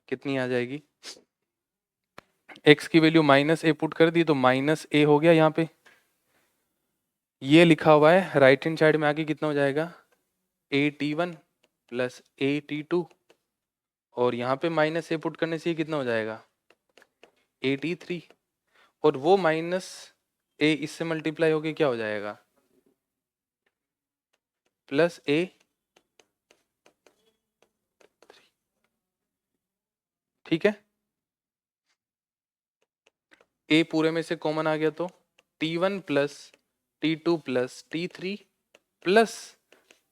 कितनी आ जाएगी, x की वैल्यू माइनस ए पुट कर दी तो माइनस ए हो गया, यहाँ पे ये लिखा हुआ है, राइट हैंड साइड में आके कितना हो जाएगा, a t one plus a t two, और यहाँ पे माइनस ए पुट करने से ये कितना हो जाएगा, ए टी थ्री, और वो माइनस ए इससे मल्टीप्लाई होके क्या हो जाएगा, प्लस ए, ठीक है। ए पूरे में से कॉमन आ गया तो t one plus t two plus t three plus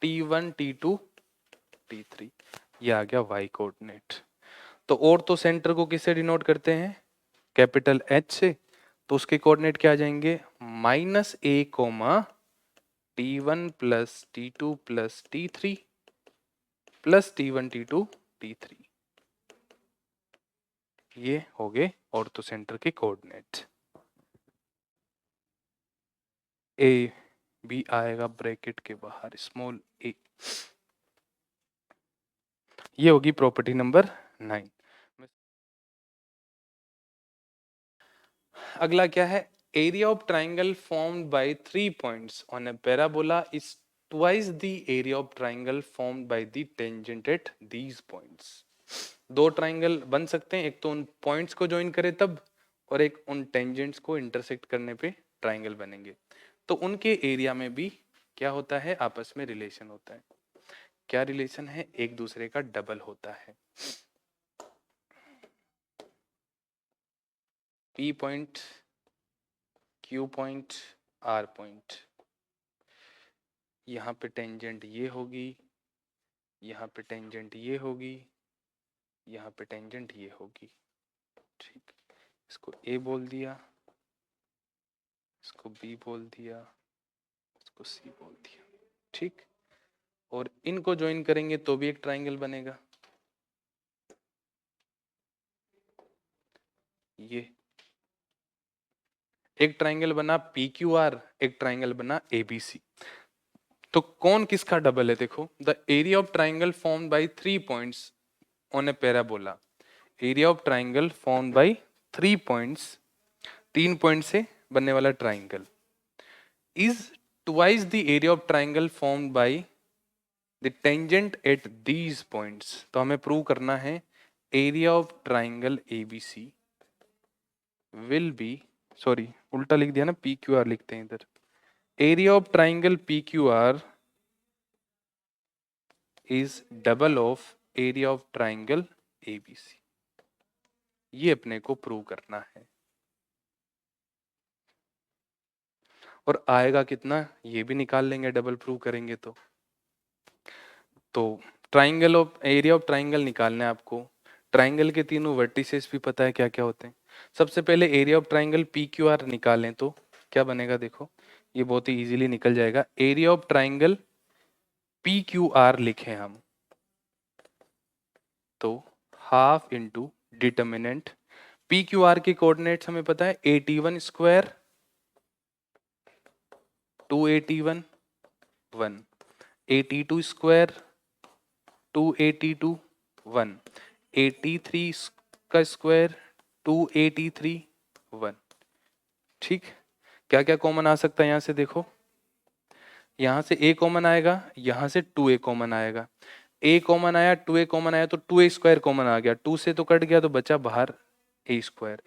t one t two t three, ये आ गया वाई कोऑर्डिनेट। तो और तो सेंटर को किससे डिनोट करते हैं, कैपिटल एच से, तो उसके कोऑर्डिनेट क्या आ जाएंगे, minus a comma t one plus t two plus t three plus t one t two t three, ये हो गए ऑर्थो सेंटर के कोऑर्डिनेट। ए बी आएगा ब्रैकेट के बाहर, स्मॉल ए, ये होगी प्रॉपर्टी नंबर 9। अगला क्या है, area of triangle formed by 3 points on a parabola is twice the area of triangle formed by the tangent at these points. दो ट्राइंगल बन सकते हैं, एक तो उन पॉइंट्स को ज्वाइन करे तब, और एक उन टेंजेंट्स को इंटरसेक्ट करने पे ट्राइंगल बनेंगे। तो उनके एरिया में भी क्या होता है, आपस में रिलेशन होता है। क्या रिलेशन है, एक दूसरे का डबल होता है। P point, Q point, R point, यहाँ पे टेंजेंट ये होगी, यहाँ पे टेंजेंट ये होगी, यहाँ पे टेंजेंट ये होगी, ठीक। इसको A बोल दिया, इसको B बोल दिया, इसको C बोल दिया, ठीक। और इनको ज्वाइन करेंगे तो भी एक ट्राइंगल बनेगा, ये एक ट्राइंगल बना PQR, एक ट्राइंगल बना ABC। तो कौन किसका डबल है, देखो, the area of triangle formed by 3 points on A parabola, area of triangle formed by 3 points, 3 point से बनने वाला triangle, is twice the area of triangle formed by the tangent at these points. तो हमें प्रूव करना है area of triangle ABC will be, sorry उल्टा लिख दिया ना, PQR लिखते हैं इधर, area of triangle PQR is double of area of triangle ABC। ये अपने को प्रूव करना है। और आएगा कितना, ये भी निकाल लेंगे डबल प्रूव करेंगे तो triangle of area of triangle निकालना है आपको। ट्राइंगल के तीनों वर्टिसेस भी पता है क्या क्या होते हैं। सबसे पहले एरिया ऑफ ट्राइंगल PQR निकालें तो क्या बनेगा, देखो ये बहुत ही इजीली निकल जाएगा। एरिया ऑफ ट्राइंगल PQR लिखें हम तो हाफ इंटू डिटर्मिनेंट, PQR के कोऑर्डिनेट्स हमें पता है 81 स्क्वायर 281 1, 82 स्क्वायर 282 1, 83 का स्क्वायर 283 1, ठीक। क्या क्या कॉमन आ सकता है यहाँ से, देखो यहाँ से A कॉमन आएगा, यहाँ से 2A कॉमन आएगा, A कॉमन आया 2A कॉमन आया तो 2A स्क्वायर कॉमन आ गया, 2 से तो कट गया तो बचा बाहर A स्क्वायर।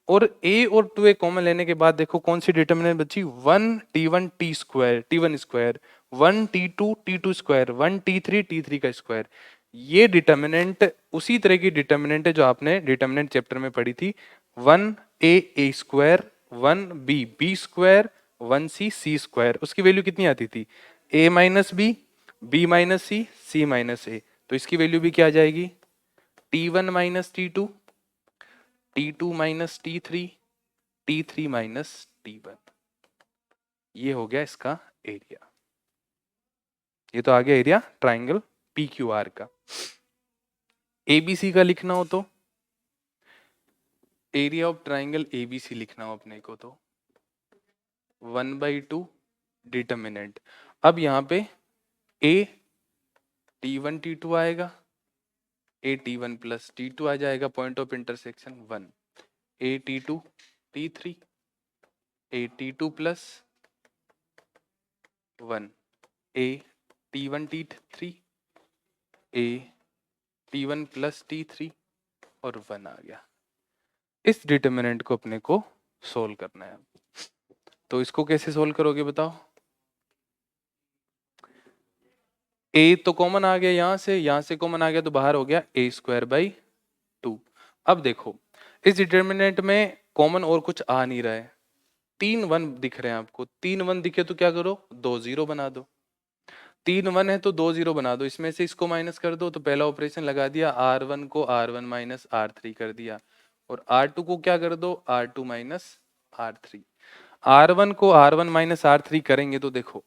और A और 2A कॉमन लेने के बाद देखो कौन सी डिटर्मिनेंट बची, 1T1 T square T1 square, 1T2 T2 square, 1T3 T3 का स्क्वायर। ये डिटर्मिनेंट उसी तरह की डिटर्मिनेंट है जो आपने डिटर्मिनेंट चैप्टर में पढ़ी थी, 1A A square 1b square 1c square, उसकी वैल्यू कितनी आती थी, a minus b minus c minus a, तो इसकी वैल्यू भी क्या आ जाएगी, t1 minus t2 minus t3 minus t1। ये हो गया इसका एरिया। ये तो आ गया area triangle P Q R का। एबीसी का लिखना हो तो एरिया ऑफ ट्राइंगल एबीसी लिखना हो अपने को तो 1/2 डिटर्मिनेंट। अब यहाँ पे ए t1 t2 आएगा, ए t1 प्लस t2 आ जाएगा, point of intersection 1, A t2 t3, A t2 plus 1, A t1 t3, A t1 plus t3 और 1 आ गया। इस डिटर्मिनेंट को अपने को सोल्व करना है। तो इसको कैसे सोल्व करोगे बताओ। ए तो कॉमन आ गया, यहां से कॉमन आ गया तो बाहर हो गया a स्क्वायर बाई 2। अब देखो इस डिटर्मिनेंट में कॉमन और कुछ आ नहीं रहा है, 3 1 दिख रहे हैं आपको, 3 1 दिखे तो क्या करो, 2 0 बना दो, 3 1 है तो 2 0 बना दो, इसमें से इसको माइनस कर दो, तो पहला ऑपरेशन लगा दिया, r1 को r1 माइनस r3 कर दिया, और r2 को क्या कर दो, r2 माइनस r3। r1 को r1 माइनस r3 करेंगे तो देखो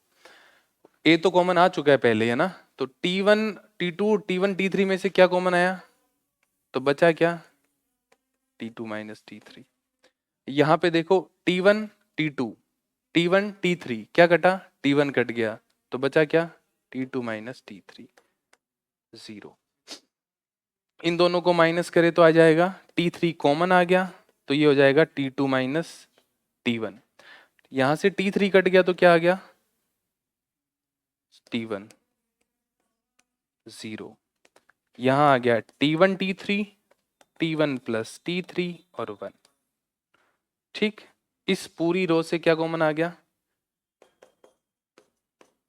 a तो कॉमन आ चुका है पहले, है ना, तो t1 t2 t1 t3 में से क्या कॉमन आया, तो बचा क्या, t2 माइनस t3। यहाँ पे देखो t1 t2 t1 t3 क्या कटा, t1 कट गया, तो बचा क्या, t2 माइनस t3 0। इन दोनों को माइनस करे तो आ जाएगा, t3 कॉमन आ गया तो ये हो जाएगा t2 माइनस t1। यहां से t3 कट गया तो क्या आ गया, t1 0। यहां आ गया t1 t3 t1 plus t3 और 1। ठीक, इस पूरी रो से क्या कॉमन आ गया,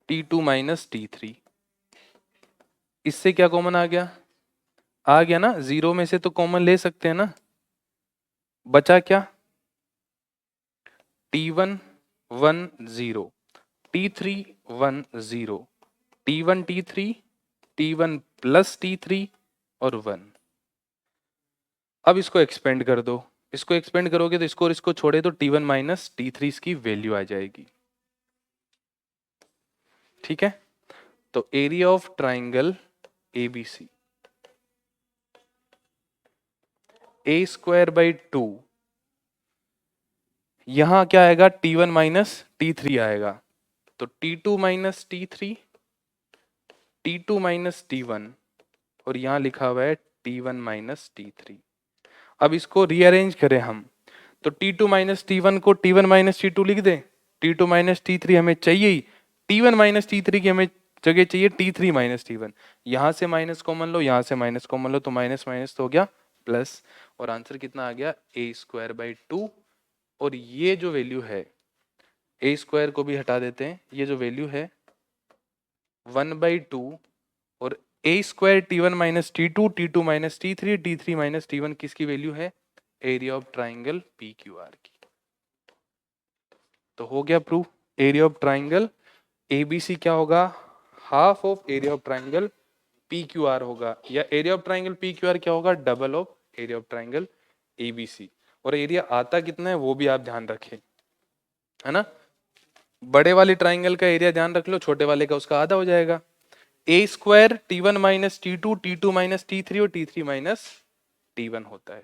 t2 माइनस t3। इससे क्या कॉमन आ गया ना, 0 में से तो कॉमन ले सकते हैं ना, बचा क्या, t1 1 0 t3 1 0 t1 t3 t1 plus t3 और 1। अब इसको एक्सपेंड कर दो, इसको एक्सपेंड करोगे तो इसको और इसको छोड़े तो t1 माइनस t3 इसकी वैल्यू आ जाएगी। ठीक है, तो area of triangle ABC A square by 2, यहां क्या आएगा, t1 माइनस t3 आएगा, तो t2 minus t3 t2 minus t1 और यहां लिखा हुआ है t1 माइनस t3। अब इसको रीअरेंज करें हम तो t2 माइनस t1 को t1 माइनस t2 लिख दें, t2 माइनस t3 हमें चाहिए ही, t1 माइनस t3 की हमें जगह चाहिए t3 माइनस t1। यहां से माइनस कॉमन लो, यहां से माइनस कॉमन लो, तो माइनस माइनस तो हो गया प्लस, और आंसर कितना आ गया, a स्क्वायर बाई 2। और ये जो वैल्यू है, a स्क्वायर को भी हटा देते हैं, ये जो वैल्यू है 1/2 और a square t1 minus t2 minus t3 minus t1 किसकी वैल्यू है, area of triangle P Q R की। तो हो गया proof, area of triangle ABC क्या होगा, half of area of triangle P Q R होगा, या area of triangle P Q R क्या होगा, double of area of triangle ABC. और एरिया आता कितना है वो भी आप ध्यान रखें, है ना, बड़े वाले ट्राइंगल का एरिया ध्यान रख लो, छोटे वाले का उसका आधा हो जाएगा। ए square t1 minus t2 minus t3 और t3 माइनस t1 होता है।